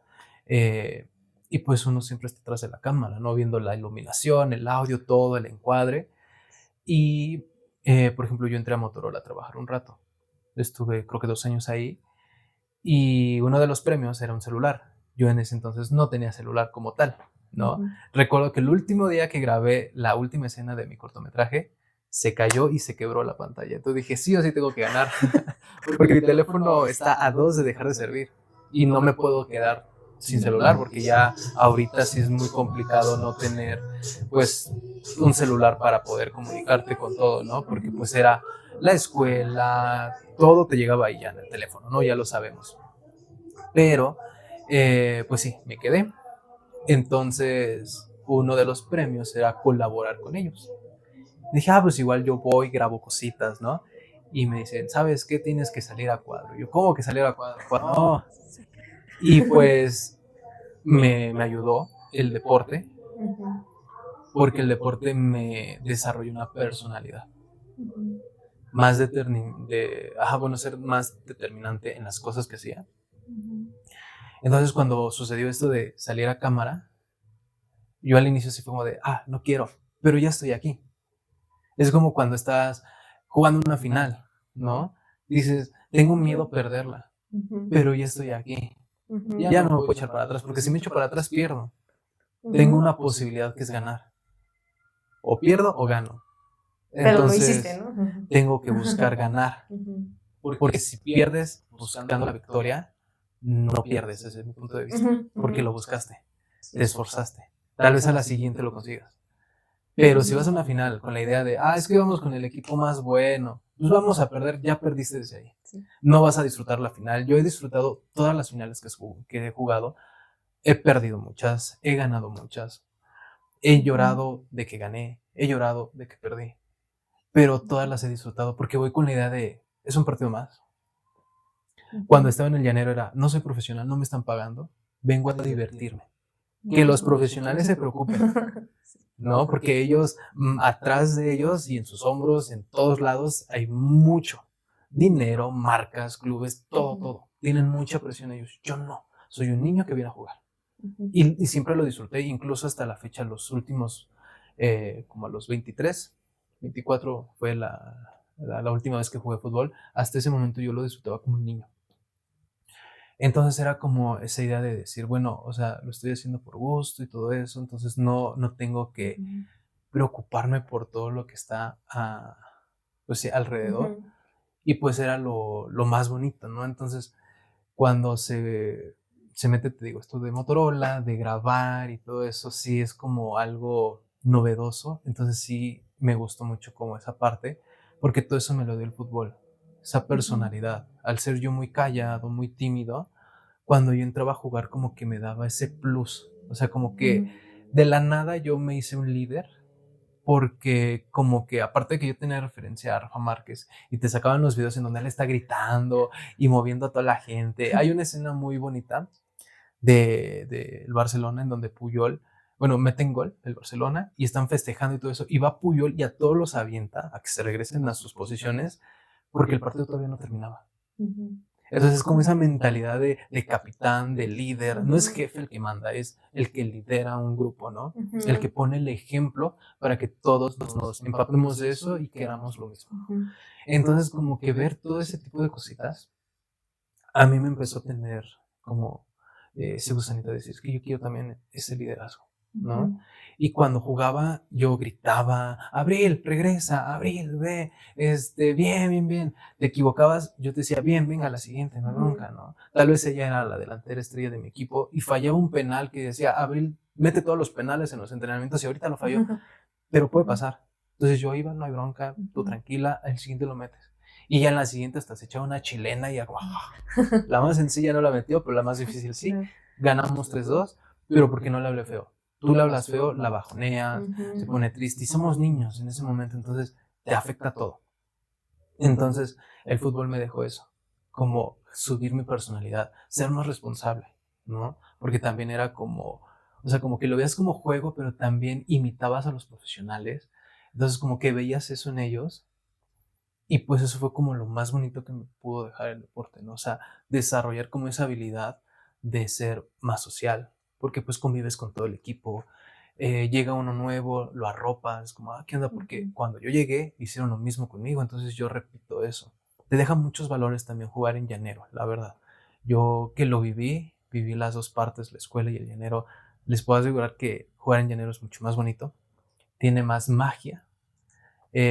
y pues uno siempre está atrás de la cámara, ¿no? Viendo la iluminación, el audio, todo, el encuadre. Y, por ejemplo, yo entré a Motorola a trabajar un rato. Estuve creo que 2 años ahí y uno de los premios era un celular. Yo en ese entonces no tenía celular como tal, ¿no? Recuerdo que el último día que grabé la última escena de mi cortometraje, se cayó y se quebró la pantalla. Entonces dije, sí o sí tengo que ganar, porque mi teléfono está a 2 de dejar de servir y no me puedo quedar sin celular, porque ya ahorita sí es muy complicado no tener pues un celular para poder comunicarte con todo, ¿no? Porque pues era la escuela, todo te llegaba ahí ya en el teléfono, ¿no? Ya lo sabemos. Pero, pues sí, me quedé. Entonces, uno de los premios era colaborar con ellos. Dije, pues igual yo voy, grabo cositas, ¿no? Y me dicen, ¿sabes qué? Tienes que salir a cuadro. Yo, ¿cómo que salir a cuadro? No. Y pues me ayudó el deporte, porque el deporte me desarrolló una personalidad más ser más determinante en las cosas que hacía. Entonces, cuando sucedió esto de salir a cámara, yo al inicio sí fue como de, no quiero, pero ya estoy aquí. Es como cuando estás jugando una final, ¿no? Dices, tengo miedo a perderla, pero ya estoy aquí. Ya no me puedo echar para atrás, porque si me echo para atrás pierdo. Tengo una posibilidad que es ganar. O pierdo o gano. Pero lo Entonces, hiciste, ¿no? tengo que buscar ganar. Porque si pierdes buscando la victoria, no pierdes, desde mi punto de vista. Porque lo buscaste, te esforzaste. Tal vez a la siguiente lo consigas. Pero si vas a una final con la idea de, es que vamos con el equipo más bueno, pues vamos a perder, ya perdiste desde ahí. No vas a disfrutar la final. Yo he disfrutado todas las finales que he jugado. He perdido muchas, he ganado muchas. He llorado de que gané, he llorado de que perdí. Pero todas las he disfrutado porque voy con la idea de, es un partido más. Cuando estaba en el llanero era, no soy profesional, no me están pagando, vengo a divertirme. Que los profesionales se preocupen, ¿no? Porque ellos, atrás de ellos y en sus hombros, en todos lados, hay mucho dinero, marcas, clubes, todo. Tienen mucha presión ellos. Yo no, soy un niño que viene a jugar. Y siempre lo disfruté, incluso hasta la fecha, los últimos, como a los 23, 24 fue la última vez que jugué fútbol. Hasta ese momento yo lo disfrutaba como un niño. Entonces era como esa idea de decir, bueno, o sea, lo estoy haciendo por gusto y todo eso, entonces no tengo que preocuparme por todo lo que está pues, sí, alrededor. Y pues era lo más bonito, ¿no? Entonces, cuando se mete, te digo, esto de Motorola, de grabar y todo eso, sí es como algo novedoso. Entonces sí me gustó mucho como esa parte, porque todo eso me lo dio el fútbol, esa personalidad. Al ser yo muy callado, muy tímido, cuando yo entraba a jugar como que me daba ese plus. O sea, como que de la nada yo me hice un líder, porque como que aparte de que yo tenía referencia a Rafa Márquez y te sacaban los videos en donde él está gritando y moviendo a toda la gente. Hay una escena muy bonita del Barcelona en donde Puyol bueno, meten gol el Barcelona y están festejando y todo eso, y va Puyol y a todos los avienta a que se regresen a sus posiciones porque el partido todavía no terminaba. Entonces es como esa mentalidad de capitán, de líder. No es jefe el que manda, es el que lidera un grupo, ¿no? El que pone el ejemplo para que todos nos empapemos de eso y queramos lo mismo. Entonces como que ver todo ese tipo de cositas, a mí me empezó a tener como ese gusanito de decir, es que yo quiero también ese liderazgo, ¿no? Y cuando jugaba, yo gritaba, Abril, regresa, Abril, ve, bien. Te equivocabas, yo te decía, bien, venga, a la siguiente, no hay bronca, ¿no? Tal vez ella era la delantera estrella de mi equipo y fallaba un penal que decía, Abril, mete todos los penales en los entrenamientos y ahorita lo falló, pero puede pasar. Entonces yo iba, no hay bronca, tú tranquila, al siguiente lo metes. Y ya en la siguiente hasta se echaba una chilena y ya, la más sencilla no la metió, pero la más difícil sí. Ganamos 3-2, pero porque no le hablé feo. Tú le hablas feo, la bajoneas, se pone triste. Y somos niños en ese momento, entonces te afecta todo. Entonces el fútbol me dejó eso, como subir mi personalidad, ser más responsable, ¿no? Porque también era como, o sea, como que lo veías como juego, pero también imitabas a los profesionales. Entonces como que veías eso en ellos. Y pues eso fue como lo más bonito que me pudo dejar el deporte, ¿no? O sea, desarrollar como esa habilidad de ser más social, porque pues convives con todo el equipo, llega uno nuevo, lo arropas, como, ¿qué onda? Porque cuando yo llegué hicieron lo mismo conmigo, entonces yo repito eso. Te deja muchos valores también jugar en llanero, la verdad. Yo que lo viví las dos partes, la escuela y el llanero, les puedo asegurar que jugar en llanero es mucho más bonito, tiene más magia.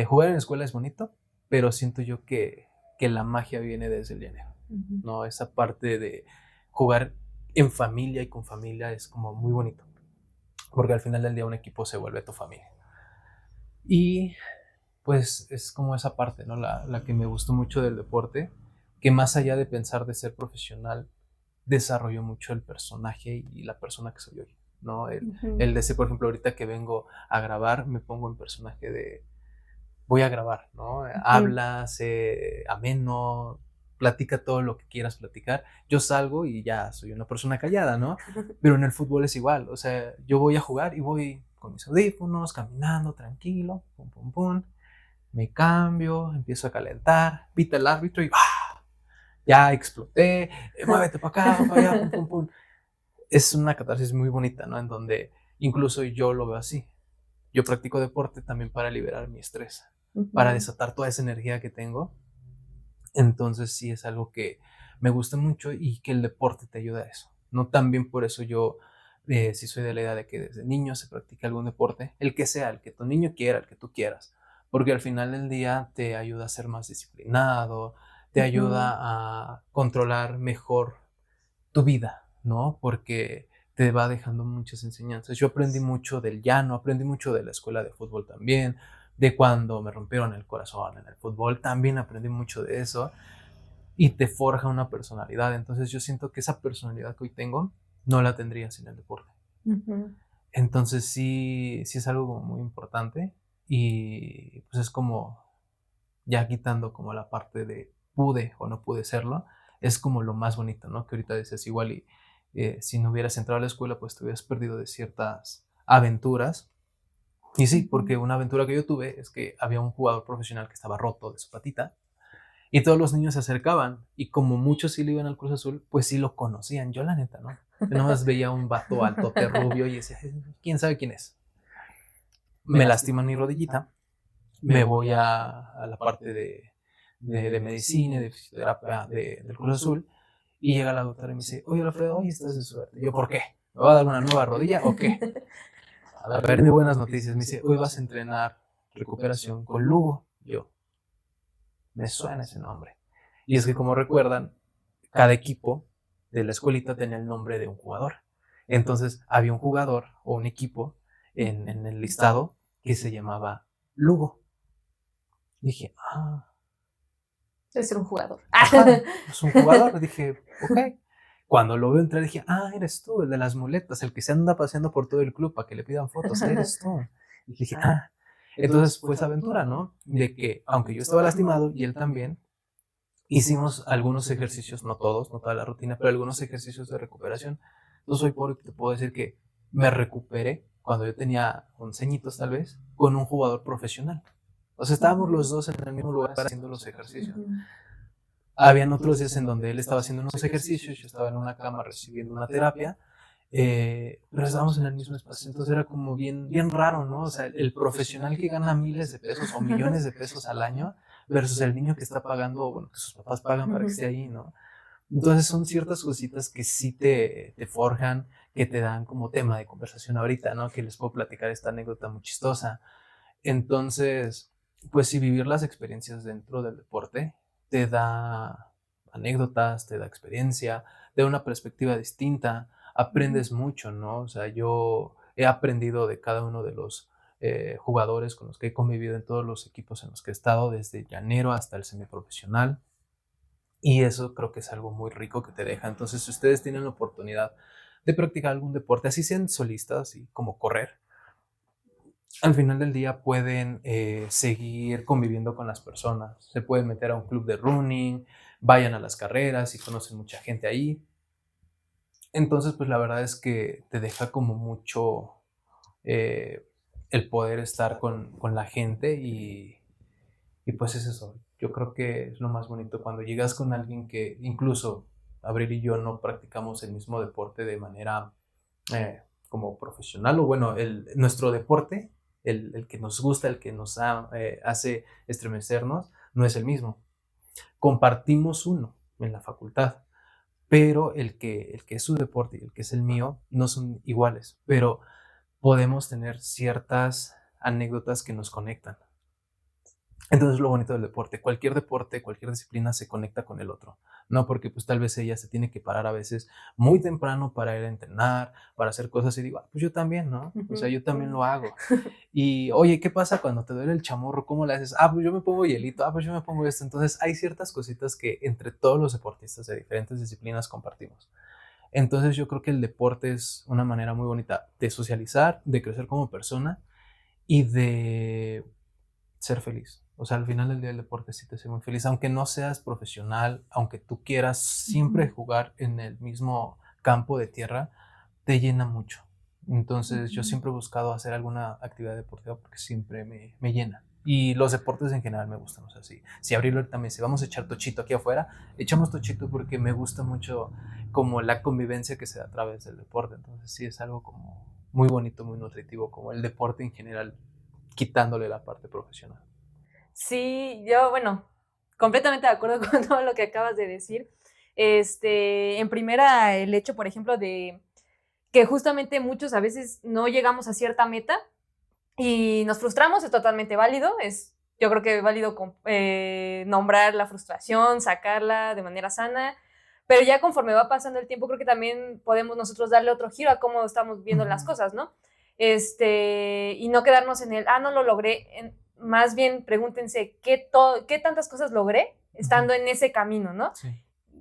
Jugar en la escuela es bonito, pero siento yo que la magia viene desde el llanero, ¿no? Esa parte de jugar en familia y con familia es como muy bonito, porque al final del día un equipo se vuelve tu familia. Y pues es como esa parte, ¿no? La que me gustó mucho del deporte, que más allá de pensar de ser profesional, desarrolló mucho el personaje y la persona que soy hoy, ¿no? El de ser, por ejemplo, ahorita que vengo a grabar, me pongo en personaje de voy a grabar, ¿no? Hablas, ameno, platica todo lo que quieras platicar. Yo salgo y ya soy una persona callada, ¿no? Pero en el fútbol es igual, o sea, yo voy a jugar y voy con mis audífonos, caminando tranquilo, pum, pum, pum, me cambio, empiezo a calentar, pita el árbitro y ¡ah! Ya exploté, muévete para acá, para allá, pum, pum, pum. Es una catarsis muy bonita, ¿no? En donde incluso yo lo veo así. Yo practico deporte también para liberar mi estrés, para desatar toda esa energía que tengo. Entonces sí es algo que me gusta mucho y que el deporte te ayuda a eso. No también por eso yo sí soy de la idea de que desde niño se practique algún deporte, el que sea, el que tu niño quiera, el que tú quieras, porque al final del día te ayuda a ser más disciplinado, te ayuda a controlar mejor tu vida, ¿no? Porque te va dejando muchas enseñanzas. Yo aprendí mucho del llano, aprendí mucho de la escuela de fútbol también, de cuando me rompieron el corazón en el fútbol, también aprendí mucho de eso y te forja una personalidad. Entonces yo siento que esa personalidad que hoy tengo no la tendría sin el deporte. Entonces sí es algo como muy importante y pues es como ya quitando como la parte de pude o no pude serlo, es como lo más bonito, ¿no? Que ahorita dices igual y si no hubieras entrado a la escuela, pues te hubieras perdido de ciertas aventuras. Y sí, porque una aventura que yo tuve es que había un jugador profesional que estaba roto de su patita y todos los niños se acercaban y como muchos sí le iban al Cruz Azul, pues sí lo conocían. Yo la neta, ¿no? Yo nomás veía un vato altote rubio y decía, ¿quién sabe quién es? Me lastiman mi rodillita, me voy a la parte de medicina, de fisioterapia del Cruz Azul, y llega la doctora y me dice, oye, Alfredo, hoy estás de suerte. Yo, ¿por qué? ¿Me va a dar una nueva rodilla o qué? A ver, de buenas noticias. Me dice, hoy vas a entrenar recuperación con Lugo. Yo, me suena ese nombre. Y es que, como recuerdan, cada equipo de la escuelita tenía el nombre de un jugador. Entonces, había un jugador o un equipo en el listado que se llamaba Lugo. Y dije, Debe ser un jugador. Es un jugador. Dije, ok. Cuando lo veo entrar dije, eres tú, el de las muletas, el que se anda paseando por todo el club para que le pidan fotos, eres tú. Y dije, Entonces fue esa aventura, ¿no? De que, aunque yo estaba lastimado y él también, hicimos algunos ejercicios, no todos, no toda la rutina, pero algunos ejercicios de recuperación. Entonces hoy por hoy te puedo decir que me recuperé cuando yo tenía 11 añitos tal vez, con un jugador profesional. O sea, estábamos los dos en el mismo lugar haciendo los ejercicios. Habían otros días en donde él estaba haciendo unos ejercicios, yo estaba en una cama recibiendo una terapia, pero estábamos en el mismo espacio, entonces era como bien raro, ¿no? O sea, el profesional que gana miles de pesos o millones de pesos al año versus el niño que está pagando, bueno, que sus papás pagan para que esté ahí, ¿no? Entonces son ciertas cositas que sí te forjan, que te dan como tema de conversación ahorita, ¿no? Que les puedo platicar esta anécdota muy chistosa. Entonces, pues sí, vivir las experiencias dentro del deporte te da anécdotas, te da experiencia, te da una perspectiva distinta, aprendes mucho, ¿no? O sea, yo he aprendido de cada uno de los jugadores con los que he convivido en todos los equipos en los que he estado, desde llanero hasta el semiprofesional. Y eso creo que es algo muy rico que te deja. Entonces, si ustedes tienen la oportunidad de practicar algún deporte, así sean solistas y como correr, al final del día pueden seguir conviviendo con las personas. Se pueden meter a un club de running, vayan a las carreras y conocen mucha gente ahí. Entonces, pues la verdad es que te deja como mucho eh, el poder estar con la gente y pues es eso. Yo creo que es lo más bonito cuando llegas con alguien que incluso Abril y yo no practicamos el mismo deporte de manera como profesional, o bueno, nuestro deporte, el que nos gusta, el que nos hace estremecernos, no es el mismo. Compartimos uno en la facultad, pero el que es su deporte y el que es el mío no son iguales, pero podemos tener ciertas anécdotas que nos conectan. Entonces lo bonito del deporte, cualquier disciplina se conecta con el otro, ¿no? Porque pues tal vez ella se tiene que parar a veces muy temprano para ir a entrenar, para hacer cosas y digo, pues yo también, ¿no? O sea, yo también lo hago. Y oye, ¿qué pasa cuando te duele el chamorro? ¿Cómo le haces? Pues yo me pongo hielito, pues yo me pongo esto. Entonces hay ciertas cositas que entre todos los deportistas de diferentes disciplinas compartimos. Entonces yo creo que el deporte es una manera muy bonita de socializar, de crecer como persona y de ser feliz. O sea, al final del día el deporte sí te hace muy feliz, aunque no seas profesional, aunque tú quieras siempre jugar en el mismo campo de tierra, te llena mucho. Entonces yo siempre he buscado hacer alguna actividad deportiva porque siempre me llena. Y los deportes en general me gustan, o sea, si Abril ahorita me dice, vamos a echar tochito aquí afuera, echamos tochito porque me gusta mucho como la convivencia que se da a través del deporte. Entonces sí es algo como muy bonito, muy nutritivo, como el deporte en general, quitándole la parte profesional. Sí, yo, bueno, completamente de acuerdo con todo lo que acabas de decir. En primera, el hecho, por ejemplo, de que justamente muchos a veces no llegamos a cierta meta y nos frustramos, es totalmente válido, yo creo que es válido nombrar la frustración, sacarla de manera sana, pero ya conforme va pasando el tiempo, creo que también podemos nosotros darle otro giro a cómo estamos viendo las cosas, ¿no? Y no quedarnos en no lo logré, más bien pregúntense qué tantas cosas logré estando en ese camino, ¿no? Sí.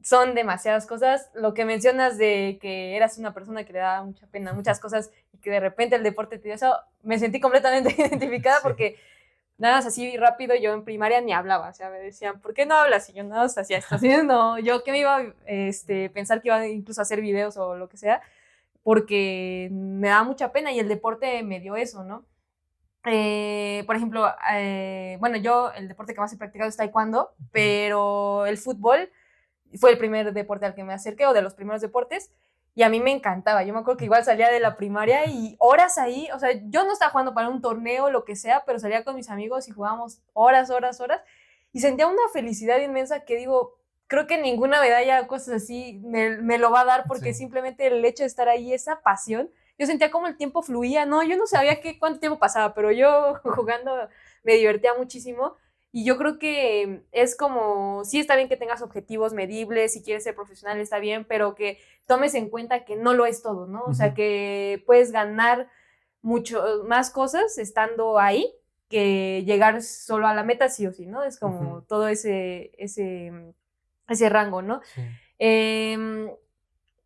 Son demasiadas cosas. Lo que mencionas de que eras una persona que le daba mucha pena muchas cosas y que de repente el deporte te dio eso, me sentí completamente identificada porque nada más así rápido, yo en primaria ni hablaba, o sea, me decían, ¿por qué no hablas? Y yo nada más hacía esto, así, no, yo que me iba a pensar que iba incluso a hacer videos o lo que sea, porque me daba mucha pena y el deporte me dio eso, ¿no? Por ejemplo, bueno, yo el deporte que más he practicado es taekwondo, pero el fútbol fue el primer deporte al que me acerqué, o de los primeros deportes, y a mí me encantaba. Yo me acuerdo que igual salía de la primaria y horas ahí, o sea, yo no estaba jugando para un torneo o lo que sea, pero salía con mis amigos y jugábamos horas, y sentía una felicidad inmensa que digo, creo que ninguna medalla o cosas así me lo va a dar, porque simplemente el hecho de estar ahí, esa pasión, yo sentía como el tiempo fluía, no, yo no sabía cuánto tiempo pasaba, pero yo jugando me divertía muchísimo. Y yo creo que es como, sí está bien que tengas objetivos medibles, si quieres ser profesional está bien, pero que tomes en cuenta que no lo es todo, ¿no? O sea, que puedes ganar mucho más cosas estando ahí que llegar solo a la meta sí o sí, ¿no? Es como todo ese rango, ¿no? Sí.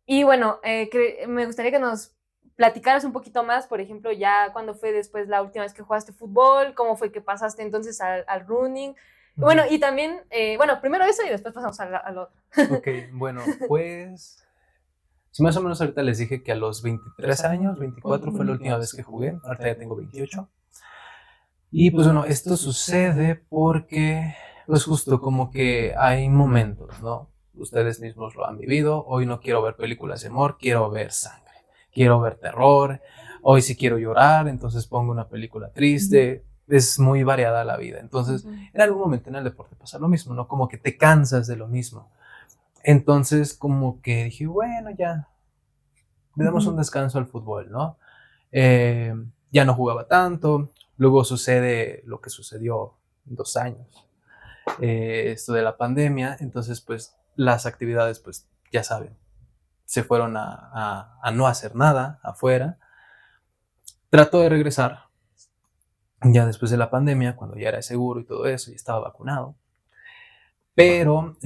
Y bueno, me gustaría que nos platicaras un poquito más, por ejemplo, ya cuándo fue después la última vez que jugaste fútbol, cómo fue que pasaste entonces al running. Bueno, y también, bueno, primero eso y después pasamos al otro. Ok, bueno, pues Si más o menos ahorita les dije que a los 23 años, 24 fue la última vez que jugué, ahorita ya tengo 28. Y pues bueno, esto sucede porque, pues justo como que hay momentos, ¿no? Ustedes mismos lo han vivido. Hoy no quiero ver películas de amor, quiero ver sangre, quiero ver terror. Hoy sí quiero llorar, entonces pongo una película triste. Es muy variada la vida. Entonces, en algún momento en el deporte pasa lo mismo, ¿no? Como que te cansas de lo mismo. Entonces, como que dije, bueno, ya, le damos un descanso al fútbol, ¿no? Ya no jugaba tanto. Luego sucede lo que sucedió en 2 años, esto de la pandemia. Entonces, pues, las actividades, pues, ya saben, se fueron a no hacer nada afuera. Trato de regresar ya después de la pandemia, cuando ya era seguro y todo eso, y estaba vacunado. Pero,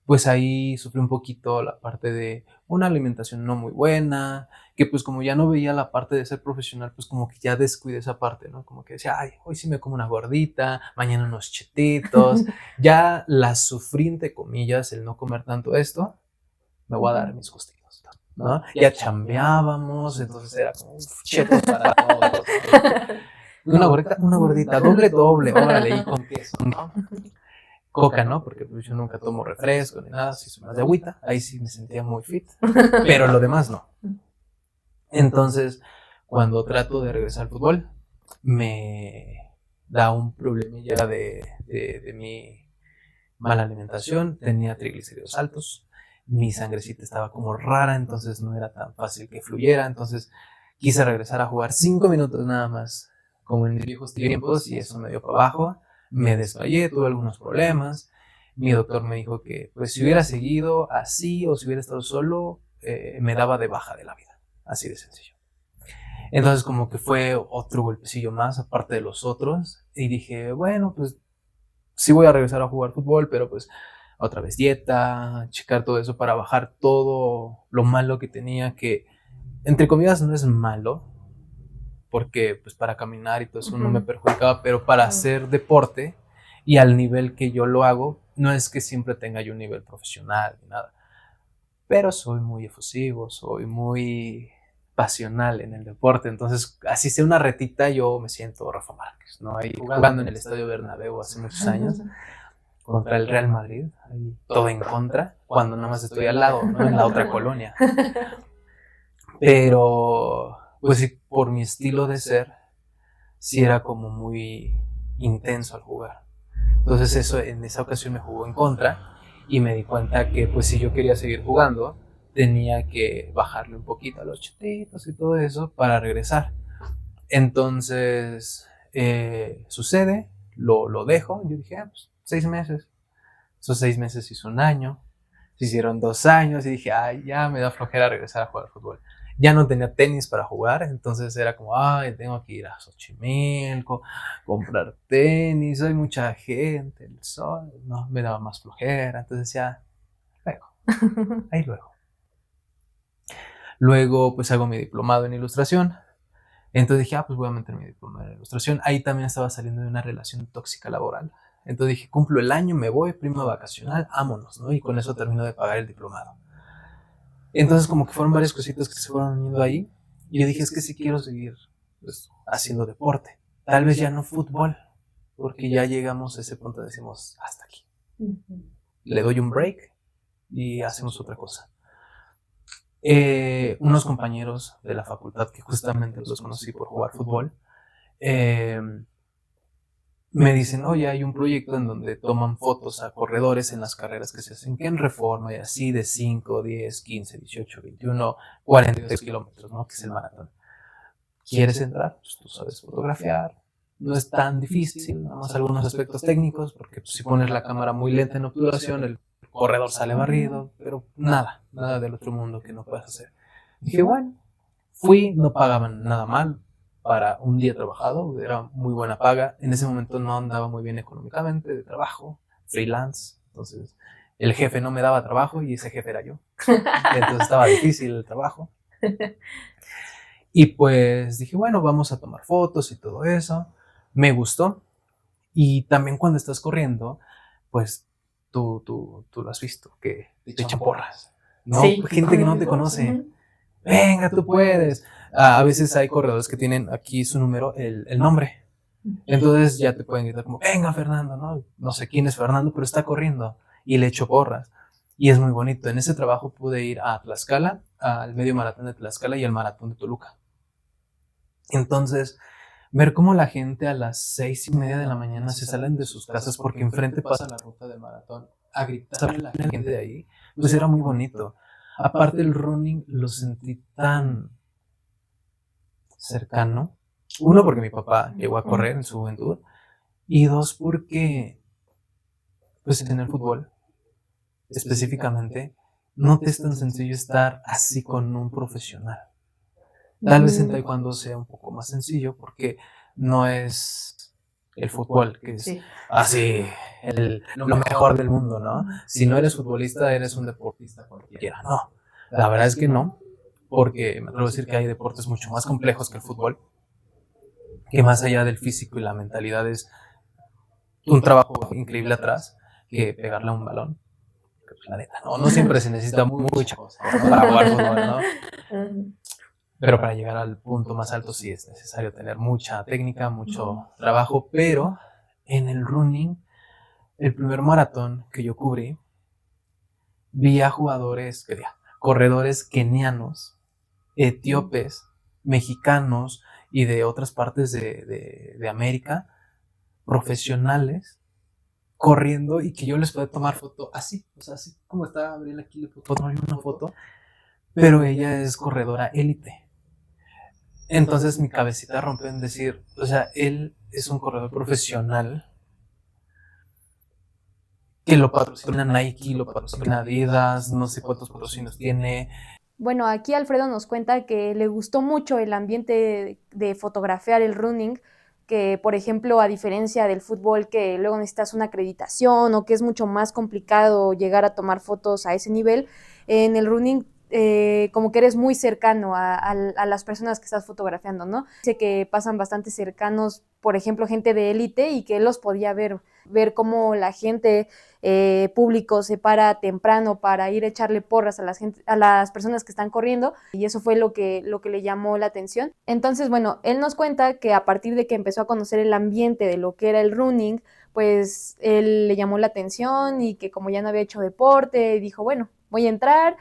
pues ahí sufrí un poquito la parte de una alimentación no muy buena, que pues como ya no veía la parte de ser profesional, pues como que ya descuidé esa parte, ¿no? Como que decía, ay, hoy sí me como una gordita, mañana unos chetitos. Ya la sufrí, entre comillas, el no comer tanto esto, me voy a dar mis gustitos, ¿no? Ya chambeábamos, entonces era como chetos para todos. Una gordita, doble, órale, y con queso, ¿no? Coca, ¿no? Porque pues, yo nunca tomo refresco ni nada, si soy más de agüita, ahí sí me sentía muy fit, pero lo demás no. Entonces, cuando trato de regresar al fútbol, me da un problema ya de mi mala alimentación, tenía triglicéridos altos, mi sangrecita estaba como rara, entonces no era tan fácil que fluyera, entonces quise regresar a jugar 5 minutos nada más, como en mis viejos tiempos, y eso me dio para abajo. Me desmayé, tuve algunos problemas. Mi doctor me dijo que pues si hubiera seguido así o si hubiera estado solo, me daba de baja de la vida. Así de sencillo. Entonces como que fue otro golpecillo más aparte de los otros. Y dije, bueno, pues sí voy a regresar a jugar fútbol, pero pues otra vez dieta, checar todo eso para bajar todo lo malo que tenía, que entre comillas no es malo, porque pues para caminar y todo eso no me perjudicaba, pero para hacer deporte y al nivel que yo lo hago, no es que siempre tenga yo un nivel profesional ni nada, pero soy muy efusivo, soy muy pasional en el deporte, entonces así sea una retita, yo me siento Rafa Márquez, ¿no? Ahí jugando en el Estadio Bernabéu hace muchos años contra el Real Madrid, ahí todo en contra, cuando nada más estoy al lado, ¿no? En la otra colonia. Pero pues sí, por mi estilo de ser, sí era como muy intenso al jugar. Entonces eso en esa ocasión me jugó en contra y me di cuenta que pues si yo quería seguir jugando, tenía que bajarle un poquito a los chetitos y todo eso para regresar. Entonces sucede, lo dejo, yo dije, pues 6 meses. Esos 6 meses hizo 1 año, se hicieron 2 años y dije, ay, ya me da flojera regresar a jugar fútbol. Ya no tenía tenis para jugar, entonces era como, ay, tengo que ir a Xochimilco, comprar tenis, hay mucha gente, el sol, no, me daba más flojera, entonces ya, luego, ahí luego. Luego, pues hago mi diplomado en ilustración, entonces dije, pues voy a meter mi diplomado en ilustración. Ahí también estaba saliendo de una relación tóxica laboral, entonces dije, cumplo el año, me voy, prima vacacional, vámonos, ¿no? Y con eso termino de pagar el diplomado. Entonces como que fueron varias cositas que se fueron uniendo ahí. Y yo dije, es que sí quiero seguir pues, haciendo deporte. Tal vez ya no fútbol, porque ya llegamos a ese punto de decimos, hasta aquí. Le doy un break y hacemos otra cosa. Unos compañeros de la facultad que justamente los conocí por jugar fútbol, me dicen, oye, hay un proyecto en donde toman fotos a corredores en las carreras que se hacen, que en Reforma y así, de 5, 10, 15, 18, 21, 42 kilómetros, ¿no? Que es el maratón. ¿Quieres entrar? Pues tú sabes fotografiar. No es tan difícil, nada más algunos aspectos técnicos, porque pues, si pones la cámara muy lenta en obturación, el corredor sale barrido, pero nada del otro mundo que no puedas hacer. Dije, bueno, fui, no pagaban nada mal, para un día trabajado, era muy buena paga. En ese momento no andaba muy bien económicamente de trabajo, freelance, entonces el jefe no me daba trabajo y ese jefe era yo. Entonces estaba difícil el trabajo. Y pues dije, bueno, vamos a tomar fotos y todo eso. Me gustó. Y también cuando estás corriendo, pues tú lo has visto, que te echan porras. ¿no? Sí. Gente que no te conoce. Venga, tú puedes. A veces hay corredores que tienen aquí su número, el nombre. Entonces ya te pueden gritar como, venga Fernando, ¿no? No sé quién es Fernando, pero está corriendo. Y le echo porras. Y es muy bonito. En ese trabajo pude ir a Tlaxcala, al medio maratón de Tlaxcala y al maratón de Toluca. Entonces, ver cómo la gente a las 6:30 de la mañana se salen de sus casas porque enfrente pasa la ruta del maratón a gritarle a la gente de ahí, pues era muy bonito. Aparte el running lo sentí tan cercano. Uno, porque mi papá llegó a correr en su juventud. Y dos, porque pues en el fútbol, específicamente, no te es tan sencillo estar así con un profesional. Tal vez en taekwondo sea un poco más sencillo porque no es el fútbol, que es así lo mejor del mundo, ¿no? Si no eres futbolista, eres un deportista cualquiera. No, la verdad es que no, porque me atrevo a decir que hay deportes mucho más complejos que el fútbol, que más allá del físico y la mentalidad es un trabajo increíble atrás que pegarle a un balón. La neta, no siempre se necesita mucha cosa para jugar fútbol, ¿no? Pero para llegar al punto más alto sí es necesario tener mucha técnica, mucho trabajo, pero en el running, el primer maratón que yo cubrí, vi a corredores kenianos, etíopes, mexicanos y de otras partes de América, profesionales, corriendo y que yo les podía tomar foto así, o sea, así como está Gabriel aquí, le puedo tomar una foto, pero ella es corredora élite. Entonces mi cabecita rompió en decir, o sea, él es un corredor profesional que lo patrocina Nike, lo patrocina Adidas, no sé cuántos patrocinios tiene. Bueno, aquí Alfredo nos cuenta que le gustó mucho el ambiente de fotografiar el running, que por ejemplo, a diferencia del fútbol, que luego necesitas una acreditación o que es mucho más complicado llegar a tomar fotos a ese nivel, en el running como que eres muy cercano a las personas que estás fotografiando, ¿no? Dice que pasan bastante cercanos, por ejemplo, gente de élite y que él los podía ver cómo la gente público se para temprano para ir a echarle porras a las personas que están corriendo, y eso fue lo que le llamó la atención. Entonces, bueno, él nos cuenta que a partir de que empezó a conocer el ambiente de lo que era el running, pues él le llamó la atención y que como ya no había hecho deporte, dijo, bueno, voy a entrar,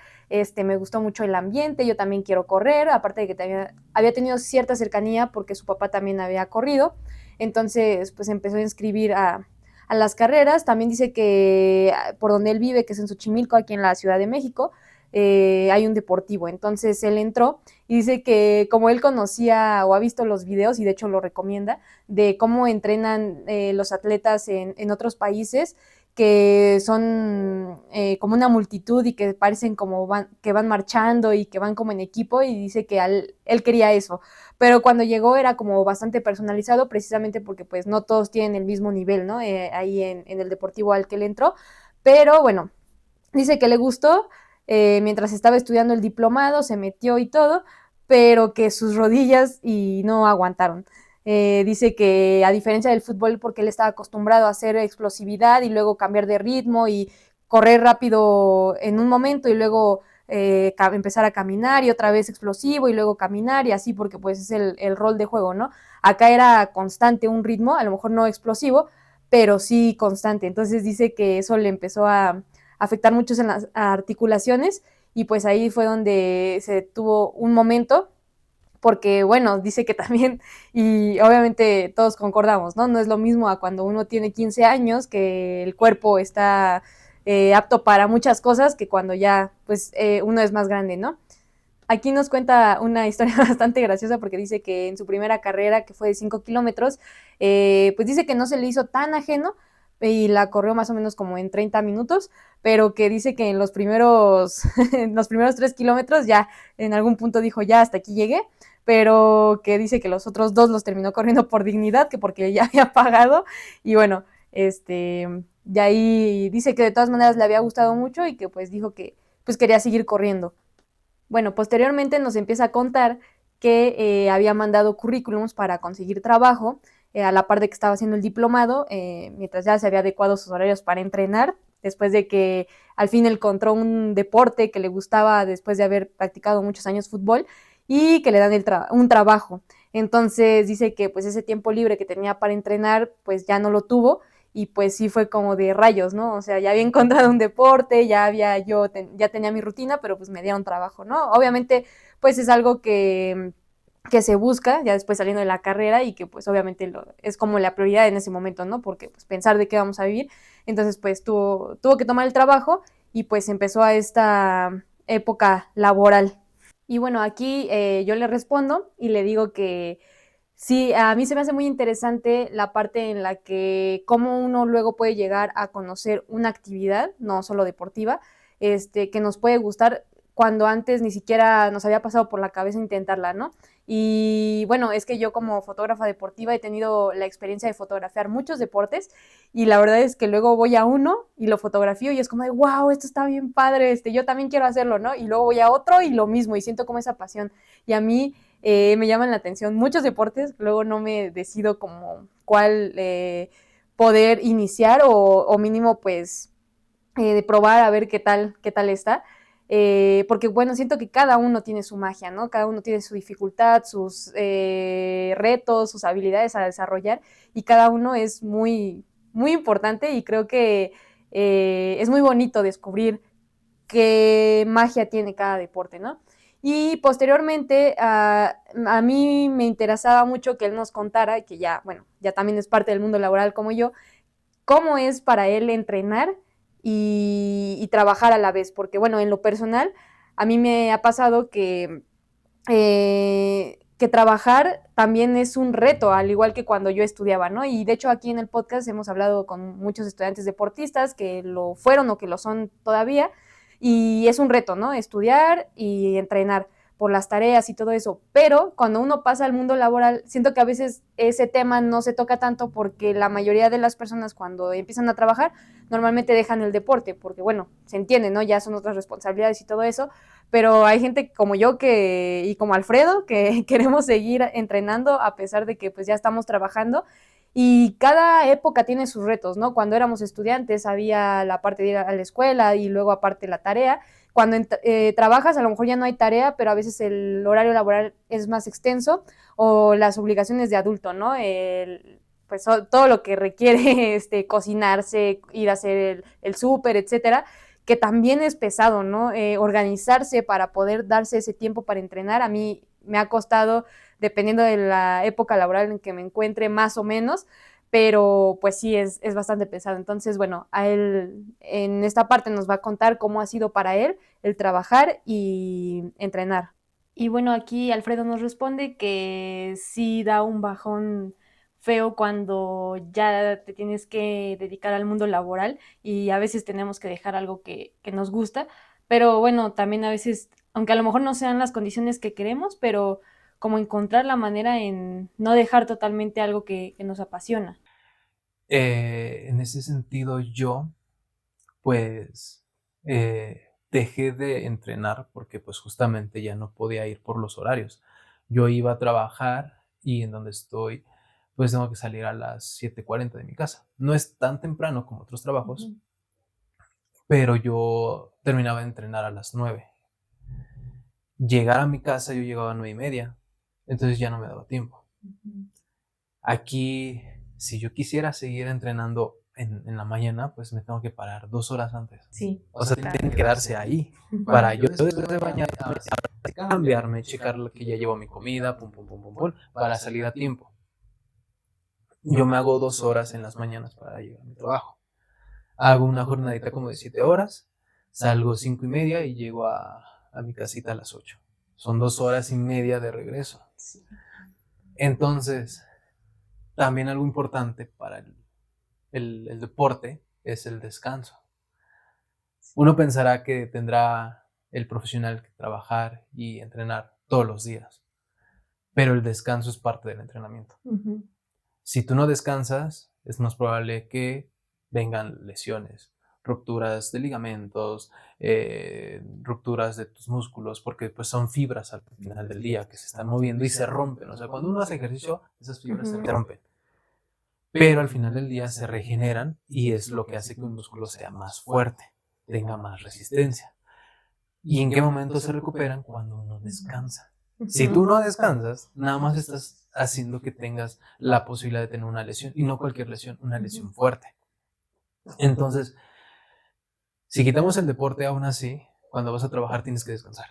me gustó mucho el ambiente, yo también quiero correr, aparte de que había tenido cierta cercanía porque su papá también había corrido, entonces pues empezó a inscribir a las carreras. También dice que por donde él vive, que es en Xochimilco, aquí en la Ciudad de México, hay un deportivo. Entonces él entró y dice que como él conocía o ha visto los videos, y de hecho lo recomienda, de cómo entrenan los atletas en otros países, que son como una multitud y que parecen como que van marchando y que van como en equipo, y dice que él quería eso, pero cuando llegó era como bastante personalizado, precisamente porque pues no todos tienen el mismo nivel, ¿no? Ahí en el deportivo al que él entró, pero bueno, dice que le gustó, mientras estaba estudiando el diplomado, se metió y todo, pero que sus rodillas y no aguantaron. Dice que a diferencia del fútbol, porque él estaba acostumbrado a hacer explosividad y luego cambiar de ritmo y correr rápido en un momento y luego empezar a caminar y otra vez explosivo y luego caminar y así, porque pues es el rol de juego, ¿no? Acá era constante un ritmo, a lo mejor no explosivo, pero sí constante. Entonces dice que eso le empezó a afectar mucho en las articulaciones, y pues ahí fue donde se tuvo un momento, porque bueno, dice que también, y obviamente todos concordamos, ¿no? No es lo mismo a cuando uno tiene 15 años, que el cuerpo está apto para muchas cosas, que cuando ya pues uno es más grande, ¿no? Aquí nos cuenta una historia bastante graciosa, porque dice que en su primera carrera, que fue de 5 kilómetros, pues dice que no se le hizo tan ajeno y la corrió más o menos como en 30 minutos, pero que dice que en los primeros, en los primeros 3 kilómetros ya en algún punto dijo, ya hasta aquí llegué, pero que dice que los otros 2 los terminó corriendo por dignidad, que porque ya había pagado, y bueno, de ahí dice que de todas maneras le había gustado mucho y que pues dijo que pues quería seguir corriendo. Bueno, posteriormente nos empieza a contar que había mandado currículums para conseguir trabajo, a la par de que estaba haciendo el diplomado, mientras ya se había adecuado sus horarios para entrenar, después de que al fin encontró un deporte que le gustaba después de haber practicado muchos años fútbol y que le dan un trabajo. Entonces dice que pues ese tiempo libre que tenía para entrenar pues ya no lo tuvo y pues sí fue como de rayos, ¿no? O sea, ya había encontrado un deporte, ya tenía mi rutina, pero pues me dieron trabajo, ¿no? Obviamente pues es algo que se busca ya después saliendo de la carrera y que pues obviamente es como la prioridad en ese momento, ¿no? Porque pues pensar de qué vamos a vivir, entonces pues tuvo que tomar el trabajo y pues empezó a esta época laboral. Y bueno, aquí yo le respondo y le digo que sí, a mí se me hace muy interesante la parte en la que cómo uno luego puede llegar a conocer una actividad, no solo deportiva, que nos puede gustar cuando antes ni siquiera nos había pasado por la cabeza intentarla, ¿no? Y bueno, es que yo como fotógrafa deportiva he tenido la experiencia de fotografiar muchos deportes y la verdad es que luego voy a uno y lo fotografío y es como de, wow, esto está bien padre, yo también quiero hacerlo, ¿no? Y luego voy a otro y lo mismo y siento como esa pasión. Y a mí me llaman la atención muchos deportes, luego no me decido como cuál poder iniciar o mínimo pues de probar a ver qué tal está. Porque bueno, siento que cada uno tiene su magia, ¿no? Cada uno tiene su dificultad, sus retos, sus habilidades a desarrollar y cada uno es muy, muy importante y creo que es muy bonito descubrir qué magia tiene cada deporte, ¿no? Y posteriormente a mí me interesaba mucho que él nos contara, que ya, bueno, ya también es parte del mundo laboral como yo, cómo es para él entrenar y trabajar a la vez, porque bueno, en lo personal, a mí me ha pasado que trabajar también es un reto, al igual que cuando yo estudiaba, ¿no? Y de hecho aquí en el podcast hemos hablado con muchos estudiantes deportistas que lo fueron o que lo son todavía, y es un reto, ¿no? Estudiar y entrenar por las tareas y todo eso, pero cuando uno pasa al mundo laboral, siento que a veces ese tema no se toca tanto porque la mayoría de las personas cuando empiezan a trabajar normalmente dejan el deporte, porque bueno, se entiende, ¿no? Ya son otras responsabilidades y todo eso, pero hay gente como yo y como Alfredo que queremos seguir entrenando a pesar de que pues ya estamos trabajando y cada época tiene sus retos, ¿no? Cuando éramos estudiantes había la parte de ir a la escuela y luego aparte la tarea. Cuando trabajas a lo mejor ya no hay tarea, pero a veces el horario laboral es más extenso o las obligaciones de adulto, ¿no? Pues todo lo que requiere cocinarse, ir a hacer el súper, etcétera, que también es pesado, ¿no? Organizarse para poder darse ese tiempo para entrenar, a mí me ha costado, dependiendo de la época laboral en que me encuentre, más o menos, pero pues sí, es bastante pesado. Entonces, bueno, a él en esta parte nos va a contar cómo ha sido para él el trabajar y entrenar. Y bueno, aquí Alfredo nos responde que sí da un bajón feo cuando ya te tienes que dedicar al mundo laboral y a veces tenemos que dejar algo que nos gusta, pero bueno, también a veces, aunque a lo mejor no sean las condiciones que queremos, pero como encontrar la manera en no dejar totalmente algo que nos apasiona. En ese sentido, yo, pues, dejé de entrenar porque, pues, justamente ya no podía ir por los horarios. Yo iba a trabajar y en donde estoy, pues, tengo que salir a las 7:40 de mi casa. No es tan temprano como otros trabajos, Ujú. pero yo terminaba de entrenar a las 9. Llegar a mi casa, yo llegaba a 9:30, entonces ya no me daba tiempo. Ujú. Aquí, si yo quisiera seguir entrenando en la mañana, pues me tengo que parar 2 horas antes. Sí. O sea, tienen que quedarse ahí para yo después de bañarme, cambiarme, checar lo que ya llevo mi comida, pum, pum, pum, pum, pum, para salir a tiempo. Yo me hago 2 horas en las mañanas para llegar a mi trabajo. Hago una jornadita como de 7 horas, salgo 5:30 y llego a mi casita a las 8. Son 2 horas y media de regreso. Sí. Entonces, también algo importante para el deporte es el descanso. Uno pensará que tendrá el profesional que trabajar y entrenar todos los días, pero el descanso es parte del entrenamiento. Ujú. Si tú no descansas, es más probable que vengan lesiones, rupturas de ligamentos, rupturas de tus músculos, porque pues son fibras al final del día que se están moviendo y se rompen. O sea, cuando uno hace ejercicio, esas fibras se rompen. pero al final del día se regeneran y es lo que hace que un músculo sea más fuerte, tenga más resistencia. ¿Y en qué momento se recuperan? Cuando uno descansa. Si tú no descansas, nada más estás haciendo que tengas la posibilidad de tener una lesión, y no cualquier lesión, una lesión fuerte. Entonces, si quitamos el deporte, aún así, cuando vas a trabajar tienes que descansar.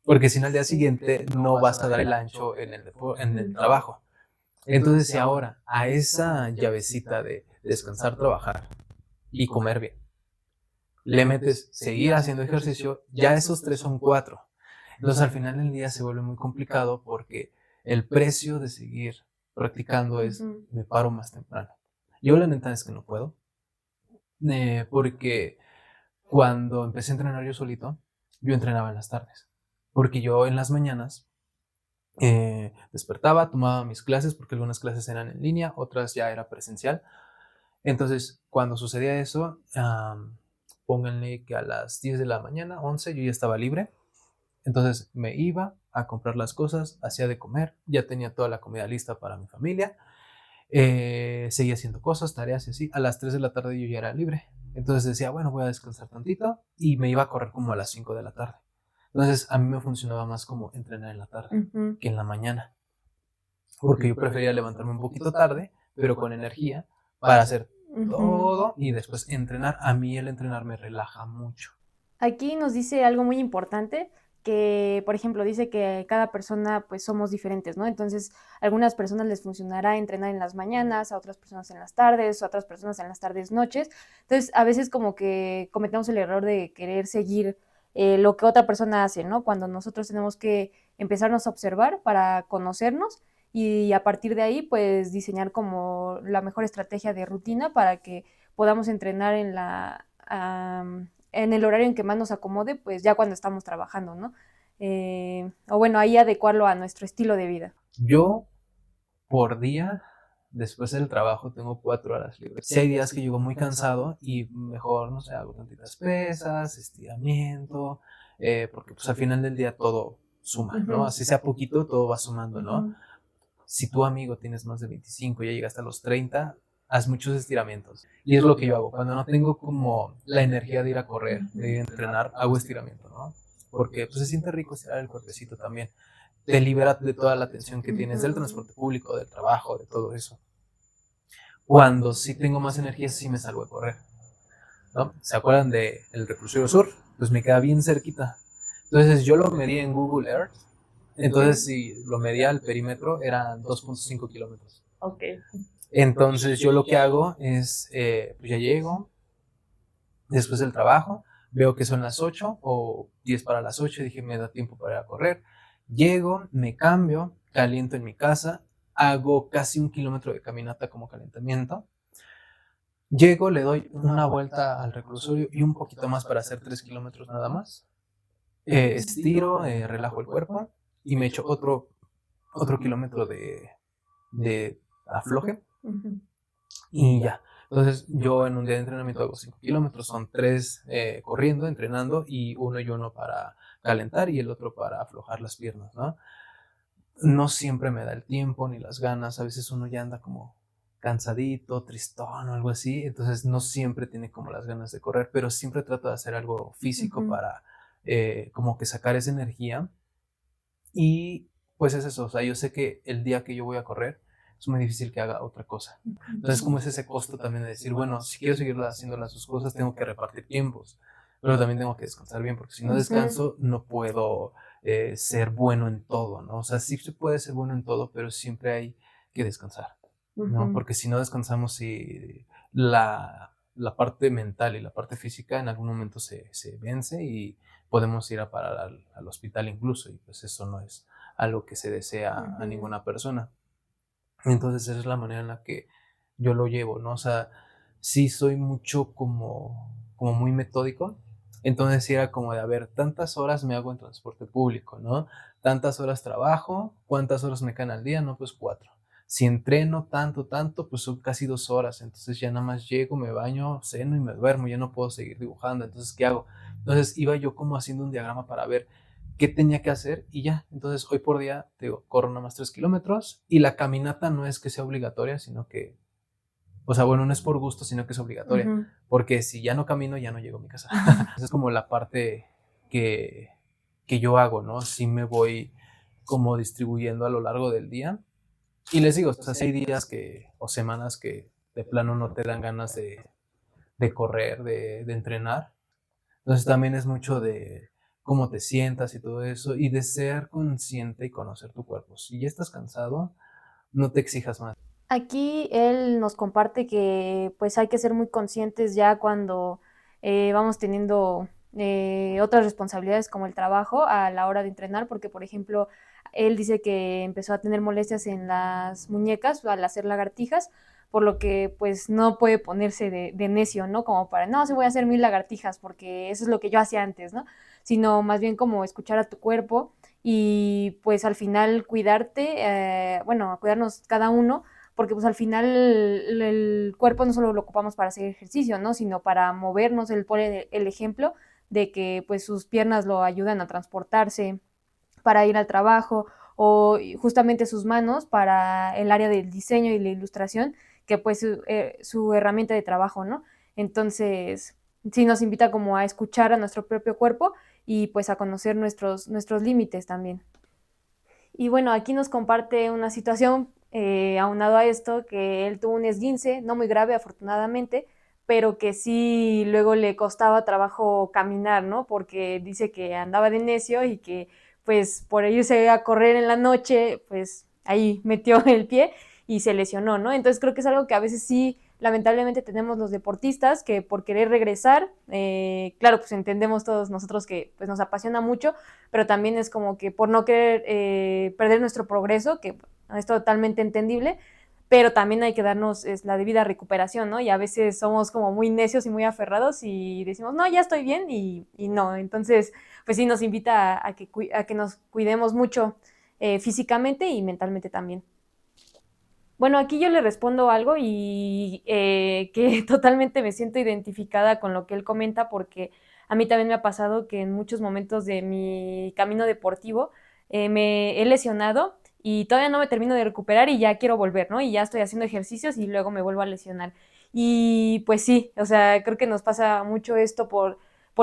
Porque si no, al día siguiente no vas a dar el ancho en el trabajo. Entonces, si ahora a esa llavecita de descansar, trabajar y comer bien, le metes seguir haciendo ejercicio, ya esos 3 son 4. Entonces, al final del día se vuelve muy complicado porque el precio de seguir practicando es, me paro más temprano. Yo la neta es que no puedo, porque cuando empecé a entrenar yo solito, yo entrenaba en las tardes, porque yo en las mañanas despertaba, tomaba mis clases, porque algunas clases eran en línea, otras ya era presencial. Entonces, cuando sucedía eso, pónganle que a las 10 de la mañana, 11, yo ya estaba libre. Entonces me iba a comprar las cosas, hacía de comer, ya tenía toda la comida lista para mi familia, seguía haciendo cosas, tareas y así. A las 3 de la tarde yo ya era libre. Entonces decía, bueno, voy a descansar tantito, y me iba a correr como a las 5 de la tarde. Entonces a mí me funcionaba más como entrenar en la tarde que en la mañana, porque yo prefería levantarme un poquito tarde, pero con energía, para hacer todo y después entrenar. A mí el entrenar me relaja mucho. Aquí nos dice algo muy importante, que, por ejemplo, dice que cada persona pues somos diferentes, ¿no? Entonces, a algunas personas les funcionará entrenar en las mañanas, a otras personas en las tardes, a otras personas en las tardes, noches. Entonces, a veces como que cometemos el error de querer seguir lo que otra persona hace, ¿no? Cuando nosotros tenemos que empezarnos a observar para conocernos y a partir de ahí, pues, diseñar como la mejor estrategia de rutina para que podamos entrenar en el horario en que más nos acomode, pues ya cuando estamos trabajando, ¿no? O bueno, ahí adecuarlo a nuestro estilo de vida. Yo, por día, después del trabajo, tengo 4 horas libres. Si hay días que llego muy cansado y mejor, no sé, hago tantitas pesas, estiramiento, porque pues al final del día todo suma, ¿no? Así sea poquito, todo va sumando, ¿no? Si tu amigo tienes más de 25 y ya llegaste a los 30, haz muchos estiramientos. Y es lo que yo hago. Cuando no tengo como la energía de ir a correr, de ir a entrenar, hago estiramiento, ¿no? Porque pues, se siente rico estirar el cuerpecito también. Te libera de toda la tensión que tienes del transporte público, del trabajo, de todo eso. Cuando sí tengo más energía, sí me salgo a correr, ¿no? ¿Se acuerdan del Reclusorio Sur? Pues me queda bien cerquita. Entonces yo lo medí en Google Earth. Entonces si lo medía al perímetro eran 2.5 kilómetros. Ok. Entonces yo lo que hago es, pues ya llego, después del trabajo, veo que son las 8 o 10 para las 8, dije me da tiempo para ir a correr. Llego, me cambio, caliento en mi casa, hago casi 1 kilómetro de caminata como calentamiento. Llego, le doy una vuelta al reclusorio y un poquito más para hacer 3 kilómetros nada más. Estiro, relajo el cuerpo y me echo otro kilómetro de afloje y ya. Entonces yo en un día de entrenamiento hago 5 kilómetros, son 3 corriendo, entrenando, y uno para calentar y el otro para aflojar las piernas, ¿no? No siempre me da el tiempo ni las ganas, a veces uno ya anda como cansadito, tristón o algo así, entonces no siempre tiene como las ganas de correr, pero siempre trato de hacer algo físico para como que sacar esa energía. Y pues es eso, o sea, yo sé que el día que yo voy a correr es muy difícil que haga otra cosa. Entonces, como es ese costo también de decir, bueno, si quiero seguir haciendo las dos cosas, tengo que repartir tiempos, pero también tengo que descansar bien, porque si no descanso, no puedo ser bueno en todo, ¿no? O sea, sí se puede ser bueno en todo, pero siempre hay que descansar, ¿no? Porque si no descansamos, si la parte mental y la parte física en algún momento se vence y podemos ir a parar al hospital incluso, y pues eso no es algo que se desea a ninguna persona. Entonces esa es la manera en la que yo lo llevo, ¿no? O sea, sí soy mucho como muy metódico. Entonces sí era como de, a ver, tantas horas me hago en transporte público, ¿no? Tantas horas trabajo, ¿cuántas horas me caen al día? No, pues 4. Si entreno tanto, pues son casi 2 horas. Entonces ya nada más llego, me baño, ceno y me duermo, ya no puedo seguir dibujando. Entonces, ¿qué hago? Entonces iba yo como haciendo un diagrama para ver qué tenía que hacer y ya. Entonces hoy por día, te digo, corro nada más 3 kilómetros, y la caminata no es que sea obligatoria, sino que O sea, bueno, no es por gusto, sino que es obligatoria. Ujú. Porque si ya no camino, ya no llego a mi casa. Esa es como la parte que, que yo hago, ¿no? Sí me voy como distribuyendo a lo largo del día. Y les digo, o sea, si hay días o semanas que de plano no te dan ganas de correr, de entrenar. Entonces también es mucho de cómo te sientas y todo eso, y de ser consciente y conocer tu cuerpo. Si ya estás cansado, no te exijas más. Aquí él nos comparte que pues hay que ser muy conscientes ya cuando vamos teniendo otras responsabilidades como el trabajo a la hora de entrenar, porque por ejemplo él dice que empezó a tener molestias en las muñecas al hacer lagartijas, por lo que pues no puede ponerse de necio, ¿no? Como para, no, se voy a hacer 1000 lagartijas porque eso es lo que yo hacía antes, ¿no? Sino más bien como escuchar a tu cuerpo y pues al final cuidarte, bueno, cuidarnos cada uno porque pues al final el cuerpo no solo lo ocupamos para hacer ejercicio, ¿no? Sino para movernos. Él pone el ejemplo de que pues sus piernas lo ayudan a transportarse para ir al trabajo o justamente sus manos para el área del diseño y la ilustración, que pues su herramienta de trabajo, ¿no? Entonces, sí nos invita como a escuchar a nuestro propio cuerpo y pues a conocer nuestros límites también. Y bueno, aquí nos comparte una situación aunado a esto, que él tuvo un esguince, no muy grave afortunadamente, pero que sí luego le costaba trabajo caminar, ¿no? Porque dice que andaba de necio y que pues por irse a correr en la noche, pues ahí metió el pie y se lesionó, ¿no? Entonces creo que es algo que a veces sí, lamentablemente tenemos los deportistas que por querer regresar, claro, pues entendemos todos nosotros que pues nos apasiona mucho, pero también es como que por no querer perder nuestro progreso, que es totalmente entendible, pero también hay que darnos la debida recuperación, ¿no? Y a veces somos como muy necios y muy aferrados y decimos, no, ya estoy bien y no. Entonces, pues sí nos invita a que nos cuidemos mucho físicamente y mentalmente también. Bueno, aquí yo le respondo algo y que totalmente me siento identificada con lo que él comenta porque a mí también me ha pasado que en muchos momentos de mi camino deportivo me he lesionado y todavía no me termino de recuperar y ya quiero volver, ¿no? Y ya estoy haciendo ejercicios y luego me vuelvo a lesionar. Y pues sí, o sea, creo que nos pasa mucho esto por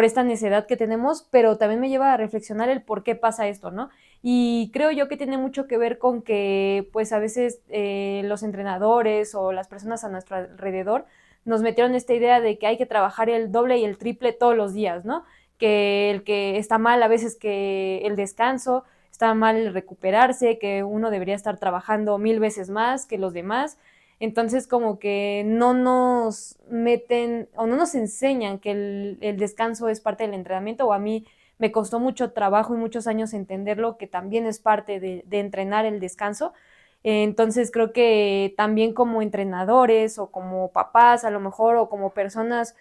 esta necedad que tenemos, pero también me lleva a reflexionar el por qué pasa esto, ¿no? Y creo yo que tiene mucho que ver con que pues a veces los entrenadores o las personas a nuestro alrededor nos metieron esta idea de que hay que trabajar el doble y el triple todos los días, ¿no? Que el que está mal a veces que el descanso, está mal el recuperarse, que uno debería estar trabajando 1000 veces más que los demás. Entonces como que no nos meten o no nos enseñan que el descanso es parte del entrenamiento o a mí me costó mucho trabajo y muchos años entenderlo, que también es parte de entrenar el descanso. Entonces creo que también como entrenadores o como papás a lo mejor o como personas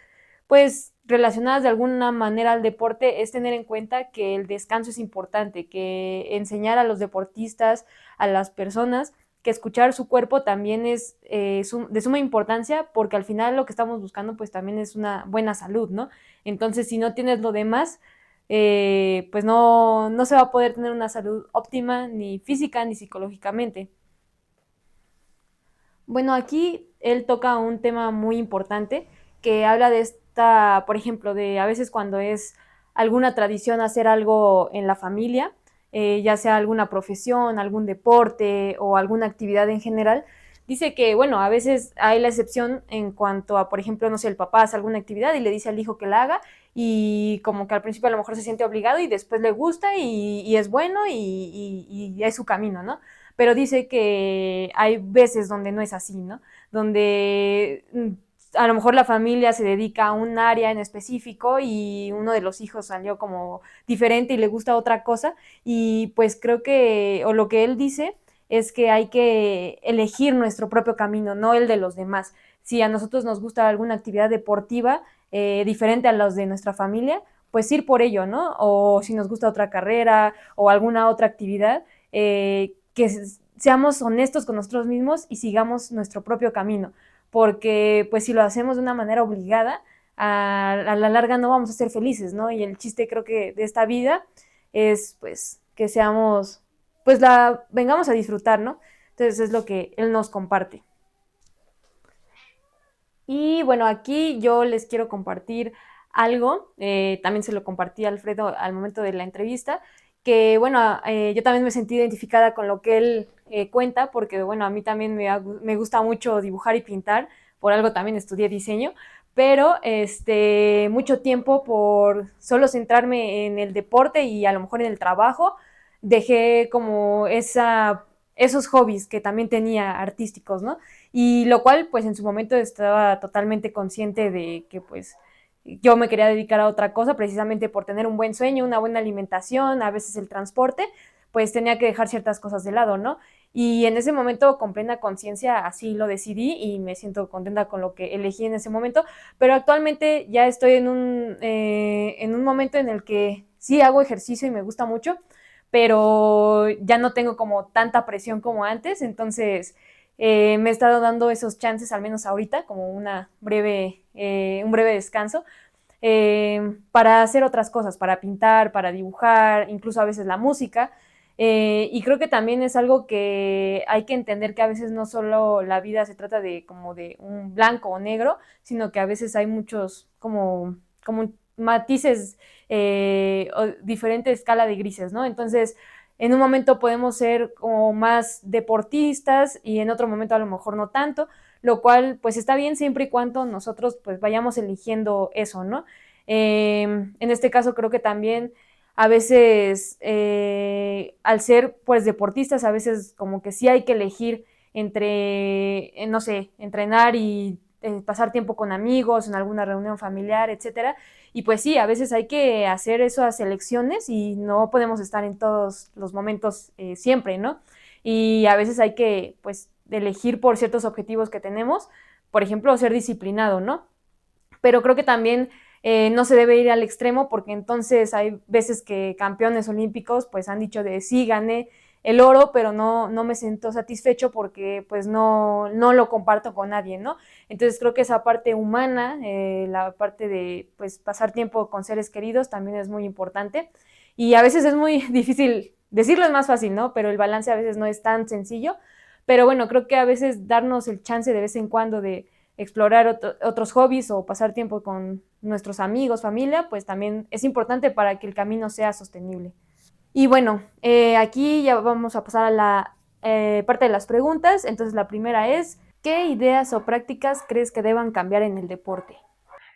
pues relacionadas de alguna manera al deporte es tener en cuenta que el descanso es importante, que enseñar a los deportistas, a las personas, que escuchar su cuerpo también es de suma importancia porque al final lo que estamos buscando pues también es una buena salud, ¿no? Entonces si no tienes lo demás, pues no se va a poder tener una salud óptima ni física ni psicológicamente. Bueno, aquí él toca un tema muy importante que habla de esta, por ejemplo, de a veces cuando es alguna tradición hacer algo en la familia, ya sea alguna profesión, algún deporte o alguna actividad en general, dice que, bueno, a veces hay la excepción en cuanto a, por ejemplo, no sé, el papá hace alguna actividad y le dice al hijo que la haga y como que al principio a lo mejor se siente obligado y después le gusta y es bueno y es su camino, ¿no? Pero dice que hay veces donde no es así, ¿no? Donde a lo mejor la familia se dedica a un área en específico y uno de los hijos salió como diferente y le gusta otra cosa y pues creo que, o lo que él dice es que hay que elegir nuestro propio camino, no el de los demás. Si a nosotros nos gusta alguna actividad deportiva diferente a los de nuestra familia, pues ir por ello, ¿no? O si nos gusta otra carrera o alguna otra actividad, que seamos honestos con nosotros mismos y sigamos nuestro propio camino, porque pues si lo hacemos de una manera obligada, a la larga no vamos a ser felices, ¿no? Y el chiste creo que de esta vida es pues que seamos, pues la vengamos a disfrutar, ¿no? Entonces es lo que él nos comparte. Y bueno, aquí yo les quiero compartir algo, también se lo compartí a Alfredo al momento de la entrevista, que bueno, yo también me sentí identificada con lo que él cuenta, porque bueno, a mí también me gusta mucho dibujar y pintar, por algo también estudié diseño, pero mucho tiempo por solo centrarme en el deporte y a lo mejor en el trabajo, dejé como esos hobbies que también tenía artísticos, ¿no? Y lo cual pues en su momento estaba totalmente consciente de que pues yo me quería dedicar a otra cosa precisamente por tener un buen sueño, una buena alimentación, a veces el transporte, pues tenía que dejar ciertas cosas de lado, ¿no? Y en ese momento con plena conciencia así lo decidí y me siento contenta con lo que elegí en ese momento, pero actualmente ya estoy en un momento en el que sí hago ejercicio y me gusta mucho, pero ya no tengo como tanta presión como antes, entonces me he estado dando esos chances, al menos ahorita, como un breve descanso, para hacer otras cosas, para pintar, para dibujar, incluso a veces la música. Y creo que también es algo que hay que entender que a veces no solo la vida se trata de como de un blanco o negro, sino que a veces hay muchos como matices o diferente escala de grises, ¿no? Entonces, en un momento podemos ser como más deportistas y en otro momento a lo mejor no tanto, lo cual pues está bien siempre y cuando nosotros pues vayamos eligiendo eso, ¿no? En este caso creo que también a veces al ser pues deportistas, a veces como que sí hay que elegir entre, no sé, entrenar y pasar tiempo con amigos, en alguna reunión familiar, etcétera. Y pues sí, a veces hay que hacer esas elecciones y no podemos estar en todos los momentos siempre, ¿no? Y a veces hay que, pues, elegir por ciertos objetivos que tenemos, por ejemplo, ser disciplinado, ¿no? Pero creo que también no se debe ir al extremo porque entonces hay veces que campeones olímpicos pues han dicho de sí, gané el oro, pero no me siento satisfecho porque pues no lo comparto con nadie, ¿no? Entonces creo que esa parte humana, la parte de pues pasar tiempo con seres queridos también es muy importante y a veces es muy difícil, decirlo es más fácil, ¿no? Pero el balance a veces no es tan sencillo, pero bueno, creo que a veces darnos el chance de vez en cuando de explorar otros hobbies o pasar tiempo con nuestros amigos, familia, pues también es importante para que el camino sea sostenible. Y bueno, aquí ya vamos a pasar a la parte de las preguntas. Entonces la primera es, ¿qué ideas o prácticas crees que deban cambiar en el deporte?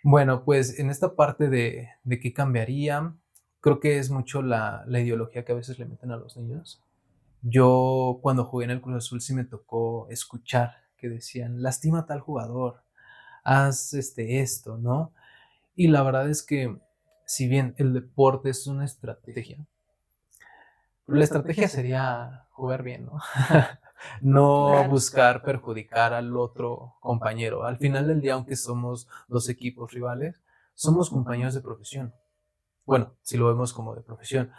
Bueno, pues en esta parte de qué cambiaría, creo que es mucho la ideología que a veces le meten a los niños. Yo cuando jugué en el Cruz Azul sí me tocó escuchar que decían, lastima a tal jugador, haz esto, ¿no? Y la verdad es que si bien el deporte es una estrategia, la estrategia sería jugar bien, ¿no? No Claro. buscar perjudicar al otro compañero. Al final del día, aunque somos dos equipos rivales, somos compañeros de profesión. Bueno, si lo vemos como de profesión.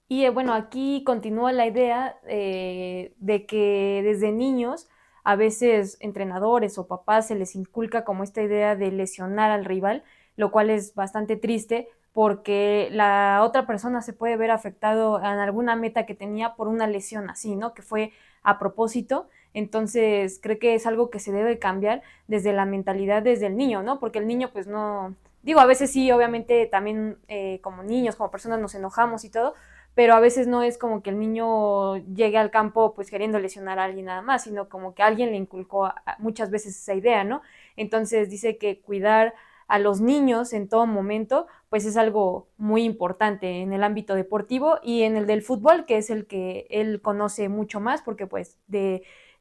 Y bueno, aquí continúa la idea de que desde niños a veces entrenadores o papás se les inculca como esta idea de lesionar al rival, lo cual es bastante triste porque la otra persona se puede ver afectado en alguna meta que tenía por una lesión así, ¿no? Que fue a propósito. Entonces, creo que es algo que se debe cambiar desde la mentalidad, desde el niño, ¿no? Porque el niño, pues no, digo, a veces sí, obviamente también como niños, como personas nos enojamos y todo, pero a veces no es como que el niño llegue al campo pues queriendo lesionar a alguien nada más, sino como que alguien le inculcó muchas veces esa idea, ¿no? Entonces dice que cuidar a los niños en todo momento, pues es algo muy importante en el ámbito deportivo y en el del fútbol, que es el que él conoce mucho más porque pues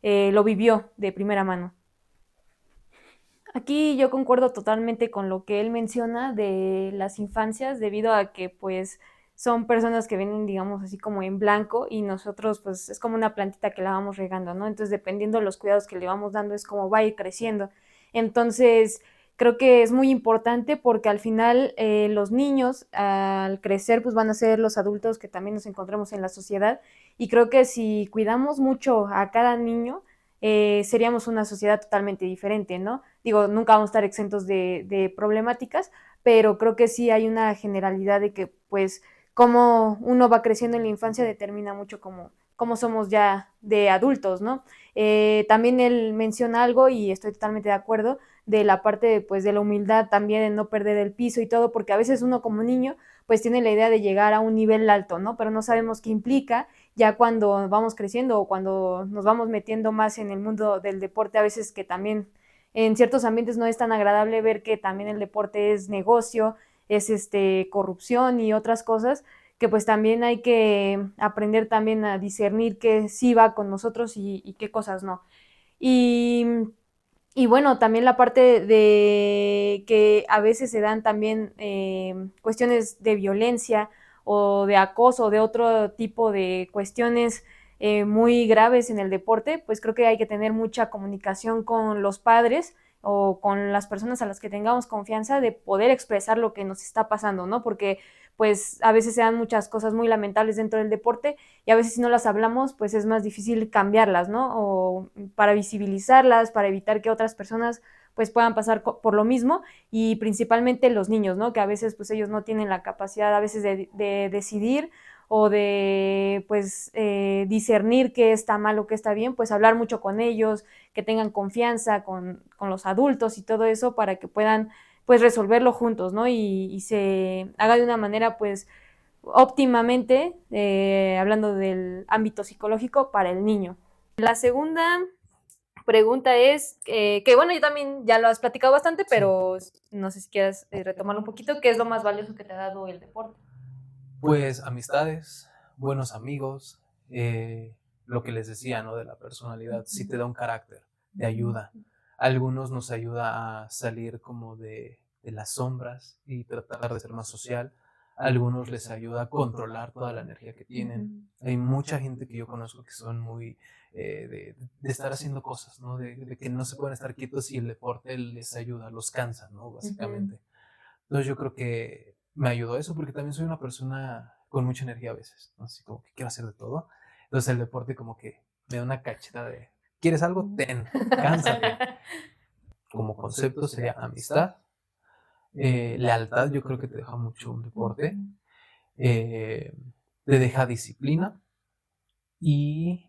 lo vivió de primera mano. Aquí yo concuerdo totalmente con lo que él menciona de las infancias, debido a que pues son personas que vienen, digamos, así como en blanco y nosotros pues es como una plantita que la vamos regando, ¿no? Entonces, dependiendo de los cuidados que le vamos dando, es como va a ir creciendo. Entonces, creo que es muy importante porque al final los niños al crecer pues van a ser los adultos que también nos encontramos en la sociedad y creo que si cuidamos mucho a cada niño, seríamos una sociedad totalmente diferente, ¿no? Digo, nunca vamos a estar exentos de problemáticas, pero creo que sí hay una generalidad de que, pues, cómo uno va creciendo en la infancia determina mucho cómo somos ya de adultos, ¿no? También él menciona algo y estoy totalmente de acuerdo, de la parte pues de la humildad también, de no perder el piso y todo, porque a veces uno como niño pues tiene la idea de llegar a un nivel alto, ¿no? Pero no sabemos qué implica ya cuando vamos creciendo o cuando nos vamos metiendo más en el mundo del deporte, a veces que también en ciertos ambientes no es tan agradable ver que también el deporte es negocio, es corrupción y otras cosas, que pues también hay que aprender también a discernir qué sí va con nosotros y qué cosas no. Y, y bueno, también la parte de que a veces se dan también cuestiones de violencia o de acoso o de otro tipo de cuestiones muy graves en el deporte, pues creo que hay que tener mucha comunicación con los padres o con las personas a las que tengamos confianza de poder expresar lo que nos está pasando, ¿no? Porque pues a veces se dan muchas cosas muy lamentables dentro del deporte y a veces si no las hablamos, pues es más difícil cambiarlas, ¿no? O para visibilizarlas, para evitar que otras personas pues puedan pasar por lo mismo y principalmente los niños, ¿no? Que a veces pues ellos no tienen la capacidad a veces de decidir o de pues discernir qué está mal o qué está bien, pues hablar mucho con ellos, que tengan confianza con los adultos y todo eso para que puedan pues resolverlo juntos, ¿no? Y se haga de una manera pues óptimamente, hablando del ámbito psicológico para el niño. La segunda pregunta es, que bueno, yo también ya lo has platicado bastante, pero no sé si quieres retomarlo un poquito, ¿qué es lo más valioso que te ha dado el deporte? Pues amistades, buenos amigos, lo que les decía, ¿no? De la personalidad, sí te da un carácter, te ayuda. A algunos nos ayuda a salir como de las sombras y tratar de ser más social. A algunos les ayuda a controlar toda la energía que tienen. Hay mucha gente que yo conozco que son muy de estar haciendo cosas, ¿no? De que no se pueden estar quietos y el deporte les ayuda, los cansa, ¿no? Básicamente. Entonces yo creo que me ayudó eso porque también soy una persona con mucha energía a veces, ¿no? Así como que quiero hacer de todo. Entonces el deporte como que me da una cacheta de, ¿quieres algo? Ten, cánsate. Como concepto sería amistad, lealtad, yo creo que te deja mucho un deporte, eh, te deja disciplina y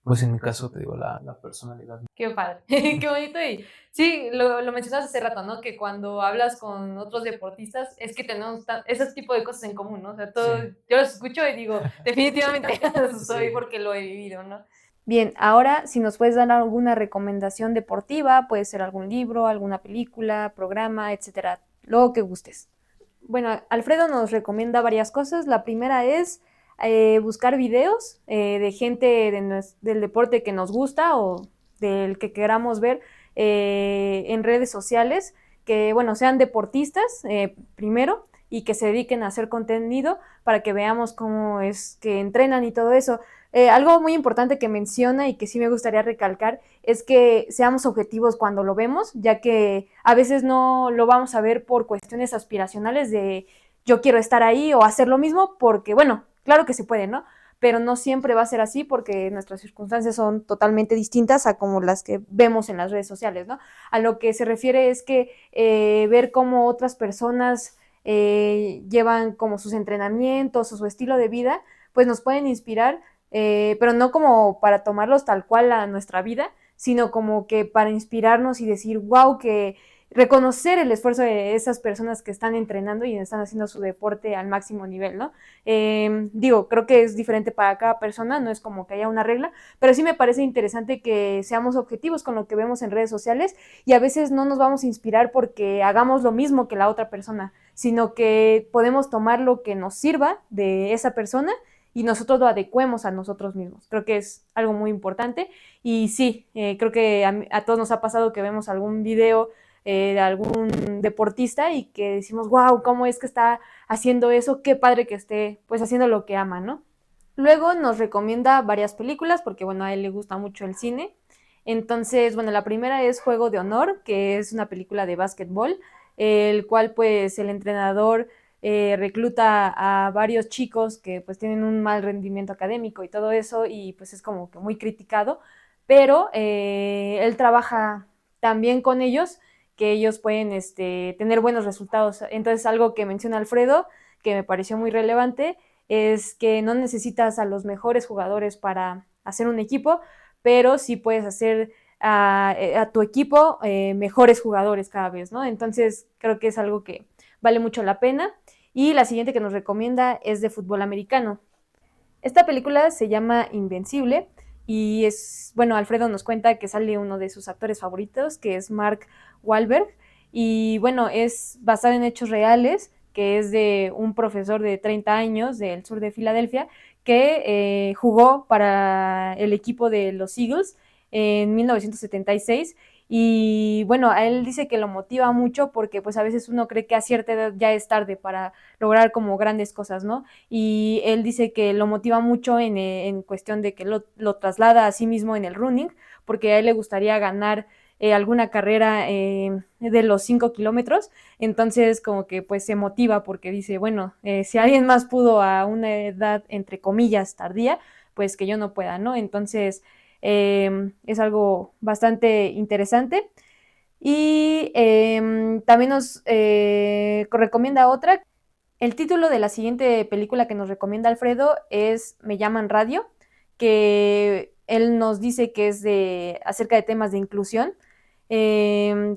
pues en mi caso te digo la personalidad. Qué padre, qué bonito. Y sí, lo mencionaste hace rato, ¿no? Que cuando hablas con otros deportistas es que tenemos ese tipo de cosas en común, ¿no? O sea, todo, Sí. yo los escucho y digo, definitivamente soy Sí. porque lo he vivido, ¿no? Bien, ahora si nos puedes dar alguna recomendación deportiva, puede ser algún libro, alguna película, programa, etcétera, lo que gustes. Bueno, Alfredo nos recomienda varias cosas. La primera es buscar videos de gente del deporte que nos gusta o del que queramos ver en redes sociales, que bueno, sean deportistas primero y que se dediquen a hacer contenido para que veamos cómo es que entrenan y todo eso. Algo muy importante que menciona y que sí me gustaría recalcar es que seamos objetivos cuando lo vemos, ya que a veces no lo vamos a ver por cuestiones aspiracionales de yo quiero estar ahí o hacer lo mismo, porque bueno, claro que se puede, ¿no? Pero no siempre va a ser así porque nuestras circunstancias son totalmente distintas a como las que vemos en las redes sociales, ¿no? A lo que se refiere es que ver cómo otras personas llevan como sus entrenamientos o su estilo de vida, pues nos pueden inspirar, pero no como para tomarlos tal cual a nuestra vida, sino como que para inspirarnos y decir, wow, que reconocer el esfuerzo de esas personas que están entrenando y están haciendo su deporte al máximo nivel, ¿no? Digo, creo que es diferente para cada persona, no es como que haya una regla, pero sí me parece interesante que seamos objetivos con lo que vemos en redes sociales y a veces no nos vamos a inspirar porque hagamos lo mismo que la otra persona, sino que podemos tomar lo que nos sirva de esa persona y nosotros lo adecuemos a nosotros mismos. Creo que es algo muy importante y sí, creo que a todos nos ha pasado que vemos algún video de algún deportista y que decimos, wow, ¿cómo es que está haciendo eso? Qué padre que esté pues haciendo lo que ama, ¿no? Luego nos recomienda varias películas porque, bueno, a él le gusta mucho el cine. Entonces, bueno, la primera es Juego de Honor, que es una película de básquetbol, el cual pues el entrenador recluta a varios chicos que pues tienen un mal rendimiento académico y todo eso y pues es como que muy criticado, pero él trabaja también con ellos que ellos pueden tener buenos resultados. Entonces, algo que menciona Alfredo, que me pareció muy relevante, es que no necesitas a los mejores jugadores para hacer un equipo, pero sí puedes hacer a tu equipo mejores jugadores cada vez, ¿no? Entonces creo que es algo que vale mucho la pena. Y la siguiente que nos recomienda es de fútbol americano. Esta película se llama Invencible y es, bueno, Alfredo nos cuenta que sale uno de sus actores favoritos, que es Mark Wahlberg, y bueno, es basada en hechos reales, que es de un profesor de 30 años del sur de Filadelfia, que jugó para el equipo de los Eagles en 1976 y bueno, a él dice que lo motiva mucho porque pues a veces uno cree que a cierta edad ya es tarde para lograr como grandes cosas, ¿no? Y él dice que lo motiva mucho en cuestión de que lo traslada a sí mismo en el running, porque a él le gustaría ganar alguna carrera de los 5 kilómetros, entonces como que pues se motiva porque dice, bueno, si alguien más pudo a una edad entre comillas tardía, pues que yo no pueda, ¿no? Entonces es algo bastante interesante. Y también nos recomienda otra. El título de la siguiente película que nos recomienda Alfredo es Me llaman Radio, que él nos dice que es acerca de temas de inclusión.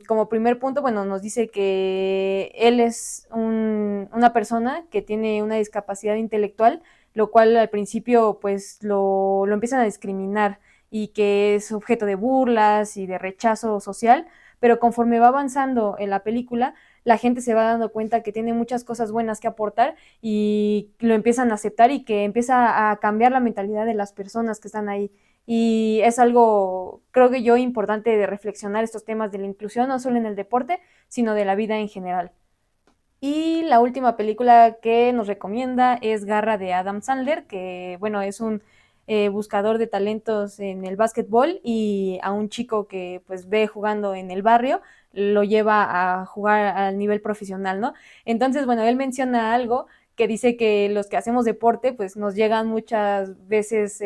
Como primer punto, bueno, nos dice que él es una persona que tiene una discapacidad intelectual, lo cual al principio pues lo empiezan a discriminar y que es objeto de burlas y de rechazo social, pero conforme va avanzando en la película, la gente se va dando cuenta que tiene muchas cosas buenas que aportar y lo empiezan a aceptar y que empieza a cambiar la mentalidad de las personas que están ahí. Y es algo, creo que yo, importante de reflexionar estos temas de la inclusión, no solo en el deporte, sino de la vida en general. Y la última película que nos recomienda es Garra de Adam Sandler, que bueno, es un buscador de talentos en el básquetbol y a un chico que pues ve jugando en el barrio lo lleva a jugar al nivel profesional, ¿no? Entonces, bueno, él menciona algo que dice que los que hacemos deporte pues nos llegan muchas veces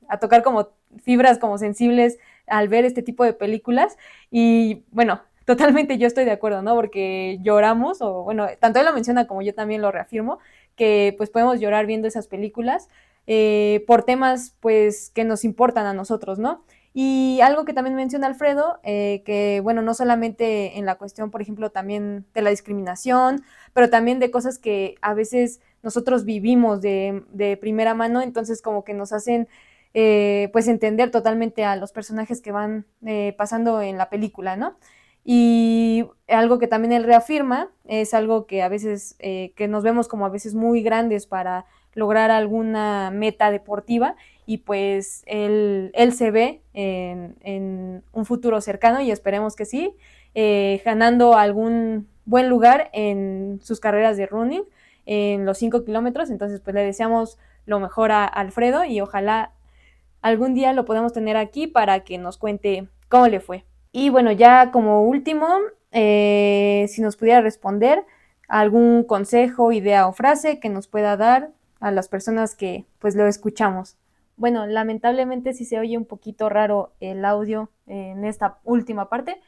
a tocar como fibras como sensibles al ver este tipo de películas y bueno, totalmente yo estoy de acuerdo, ¿no? Porque lloramos, o bueno, tanto él lo menciona como yo también lo reafirmo, que pues podemos llorar viendo esas películas por temas pues que nos importan a nosotros, ¿no? Y algo que también menciona Alfredo, que bueno, no solamente en la cuestión, por ejemplo, también de la discriminación, pero también de cosas que a veces nosotros vivimos de primera mano, entonces como que nos hacen pues entender totalmente a los personajes que van pasando en la película, ¿no? Y algo que también él reafirma es algo que a veces, que nos vemos como a veces muy grandes para lograr alguna meta deportiva y pues él se ve en un futuro cercano y esperemos que sí, ganando algún buen lugar en sus carreras de running en los 5 kilómetros, entonces pues le deseamos lo mejor a Alfredo y ojalá algún día lo podamos tener aquí para que nos cuente cómo le fue. Y bueno, ya como último, si nos pudiera responder algún consejo, idea o frase que nos pueda dar a las personas que pues lo escuchamos. Bueno, lamentablemente si se oye un poquito raro el audio en esta última parte.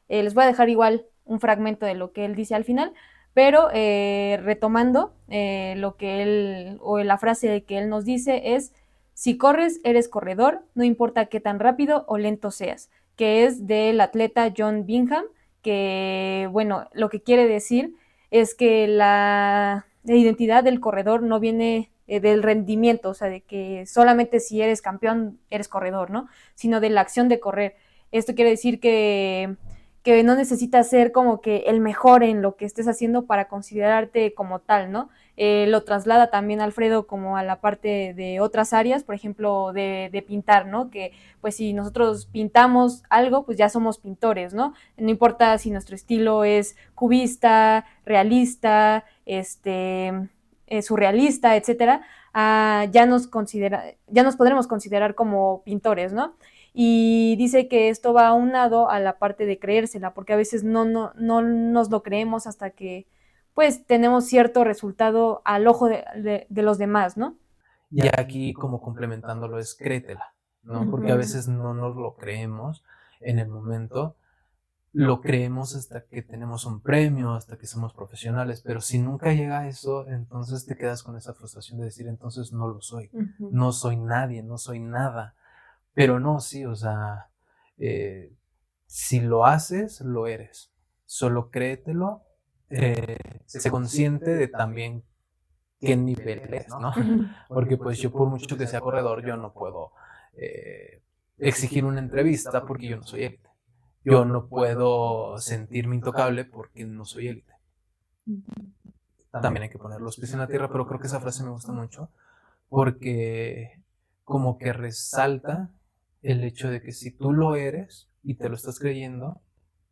Les voy a dejar igual un fragmento de lo que él dice al final, pero retomando lo que él, o la frase que él nos dice es, si corres, eres corredor, no importa qué tan rápido o lento seas, que es del atleta John Bingham, que, bueno, lo que quiere decir es que la identidad del corredor no viene del rendimiento, o sea, de que solamente si eres campeón eres corredor, ¿no? Sino de la acción de correr. Esto quiere decir que no necesitas ser como que el mejor en lo que estés haciendo para considerarte como tal, ¿no? Lo traslada también Alfredo como a la parte de otras áreas, por ejemplo, de pintar, ¿no? Que pues si nosotros pintamos algo, pues ya somos pintores, ¿no? No importa si nuestro estilo es cubista, realista, surrealista, etcétera, ya nos podremos considerar como pintores, ¿no? Y dice que esto va aunado a la parte de creérsela, porque a veces no nos lo creemos hasta que pues tenemos cierto resultado al ojo de los demás, ¿no? Y aquí como complementándolo es créetela, ¿no? Porque a veces no nos lo creemos en el momento, lo creemos hasta que tenemos un premio, hasta que somos profesionales, pero si nunca llega eso, entonces te quedas con esa frustración de decir, entonces no lo soy, no soy nadie, no soy nada. Pero no, sí, o sea, Si lo haces, lo eres. Solo créetelo, sé consciente de también qué nivel eres, ¿no? Porque pues yo por mucho que sea corredor, yo no puedo exigir una entrevista porque yo no soy élite. Yo no puedo sentirme intocable porque no soy élite. También hay que poner los pies en la tierra, pero creo que esa frase me gusta mucho porque como que resalta el hecho de que si tú lo eres y te lo estás creyendo,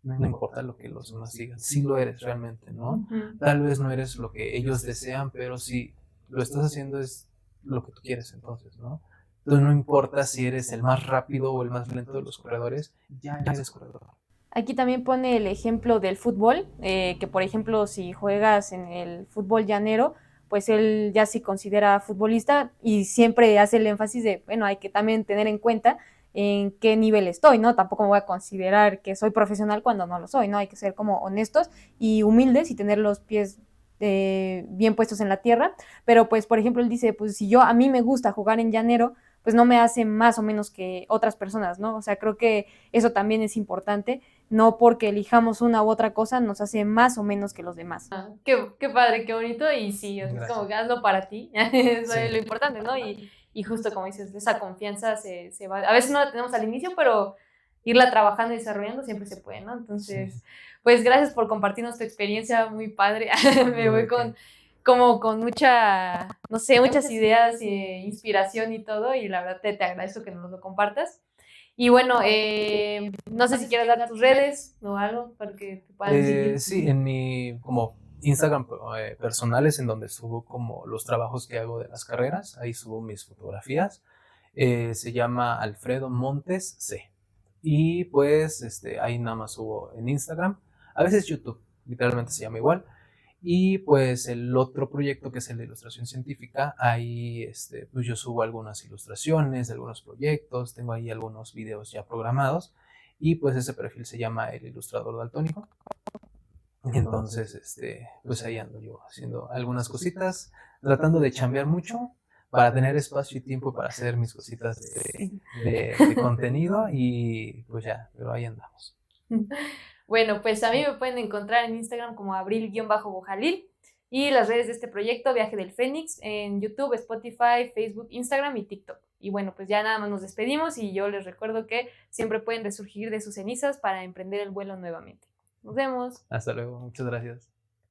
no importa lo que los demás digan, sí lo eres realmente, ¿no? Tal vez no eres lo que ellos desean, pero si lo estás haciendo es lo que tú quieres entonces, ¿no? Entonces no importa si eres el más rápido o el más lento de los corredores, ya eres corredor. Aquí también pone el ejemplo del fútbol, que por ejemplo si juegas en el fútbol llanero, pues él ya se considera futbolista y siempre hace el énfasis de, bueno, hay que también tener en cuenta en qué nivel estoy, ¿no? Tampoco me voy a considerar que soy profesional cuando no lo soy, ¿no? Hay que ser como honestos y humildes y tener los pies bien puestos en la tierra, pero pues por ejemplo él dice, pues si a mí me gusta jugar en llanero, pues no me hace más o menos que otras personas, ¿no? O sea, creo que eso también es importante, no porque elijamos una u otra cosa nos hace más o menos que los demás. Qué padre, qué bonito, y sí, es como que hazlo para ti, eso sí es lo importante, ¿no? Y justo como dices, esa confianza se va, a veces no la tenemos al inicio, pero irla trabajando y desarrollando siempre se puede, ¿no? Entonces, pues gracias por compartirnos tu experiencia, muy padre, me voy con mucha, no sé, muchas ideas, inspiración y todo, y la verdad te agradezco que nos lo compartas. Y bueno, no sé si quieres dar tus redes o algo para que te puedan seguir. Sí, en mi como Instagram personal es en donde subo como los trabajos que hago de las carreras, ahí subo mis fotografías, se llama Alfredo Montes C. Y pues ahí nada más subo en Instagram, a veces YouTube, literalmente se llama igual. Y pues el otro proyecto que es el de ilustración científica, ahí pues yo subo algunas ilustraciones de algunos proyectos, tengo ahí algunos videos ya programados y pues ese perfil se llama El Ilustrador Daltónico. Entonces, pues ahí ando yo haciendo algunas cositas, tratando de chambear mucho para tener espacio y tiempo para hacer mis cositas de contenido y pues ya, pero ahí andamos. Bueno, pues a mí me pueden encontrar en Instagram como abril-bojalil y las redes de este proyecto, Viaje del Fénix, en YouTube, Spotify, Facebook, Instagram y TikTok. Y bueno, pues ya nada más nos despedimos y yo les recuerdo que siempre pueden resurgir de sus cenizas para emprender el vuelo nuevamente. Nos vemos. Hasta luego, muchas gracias.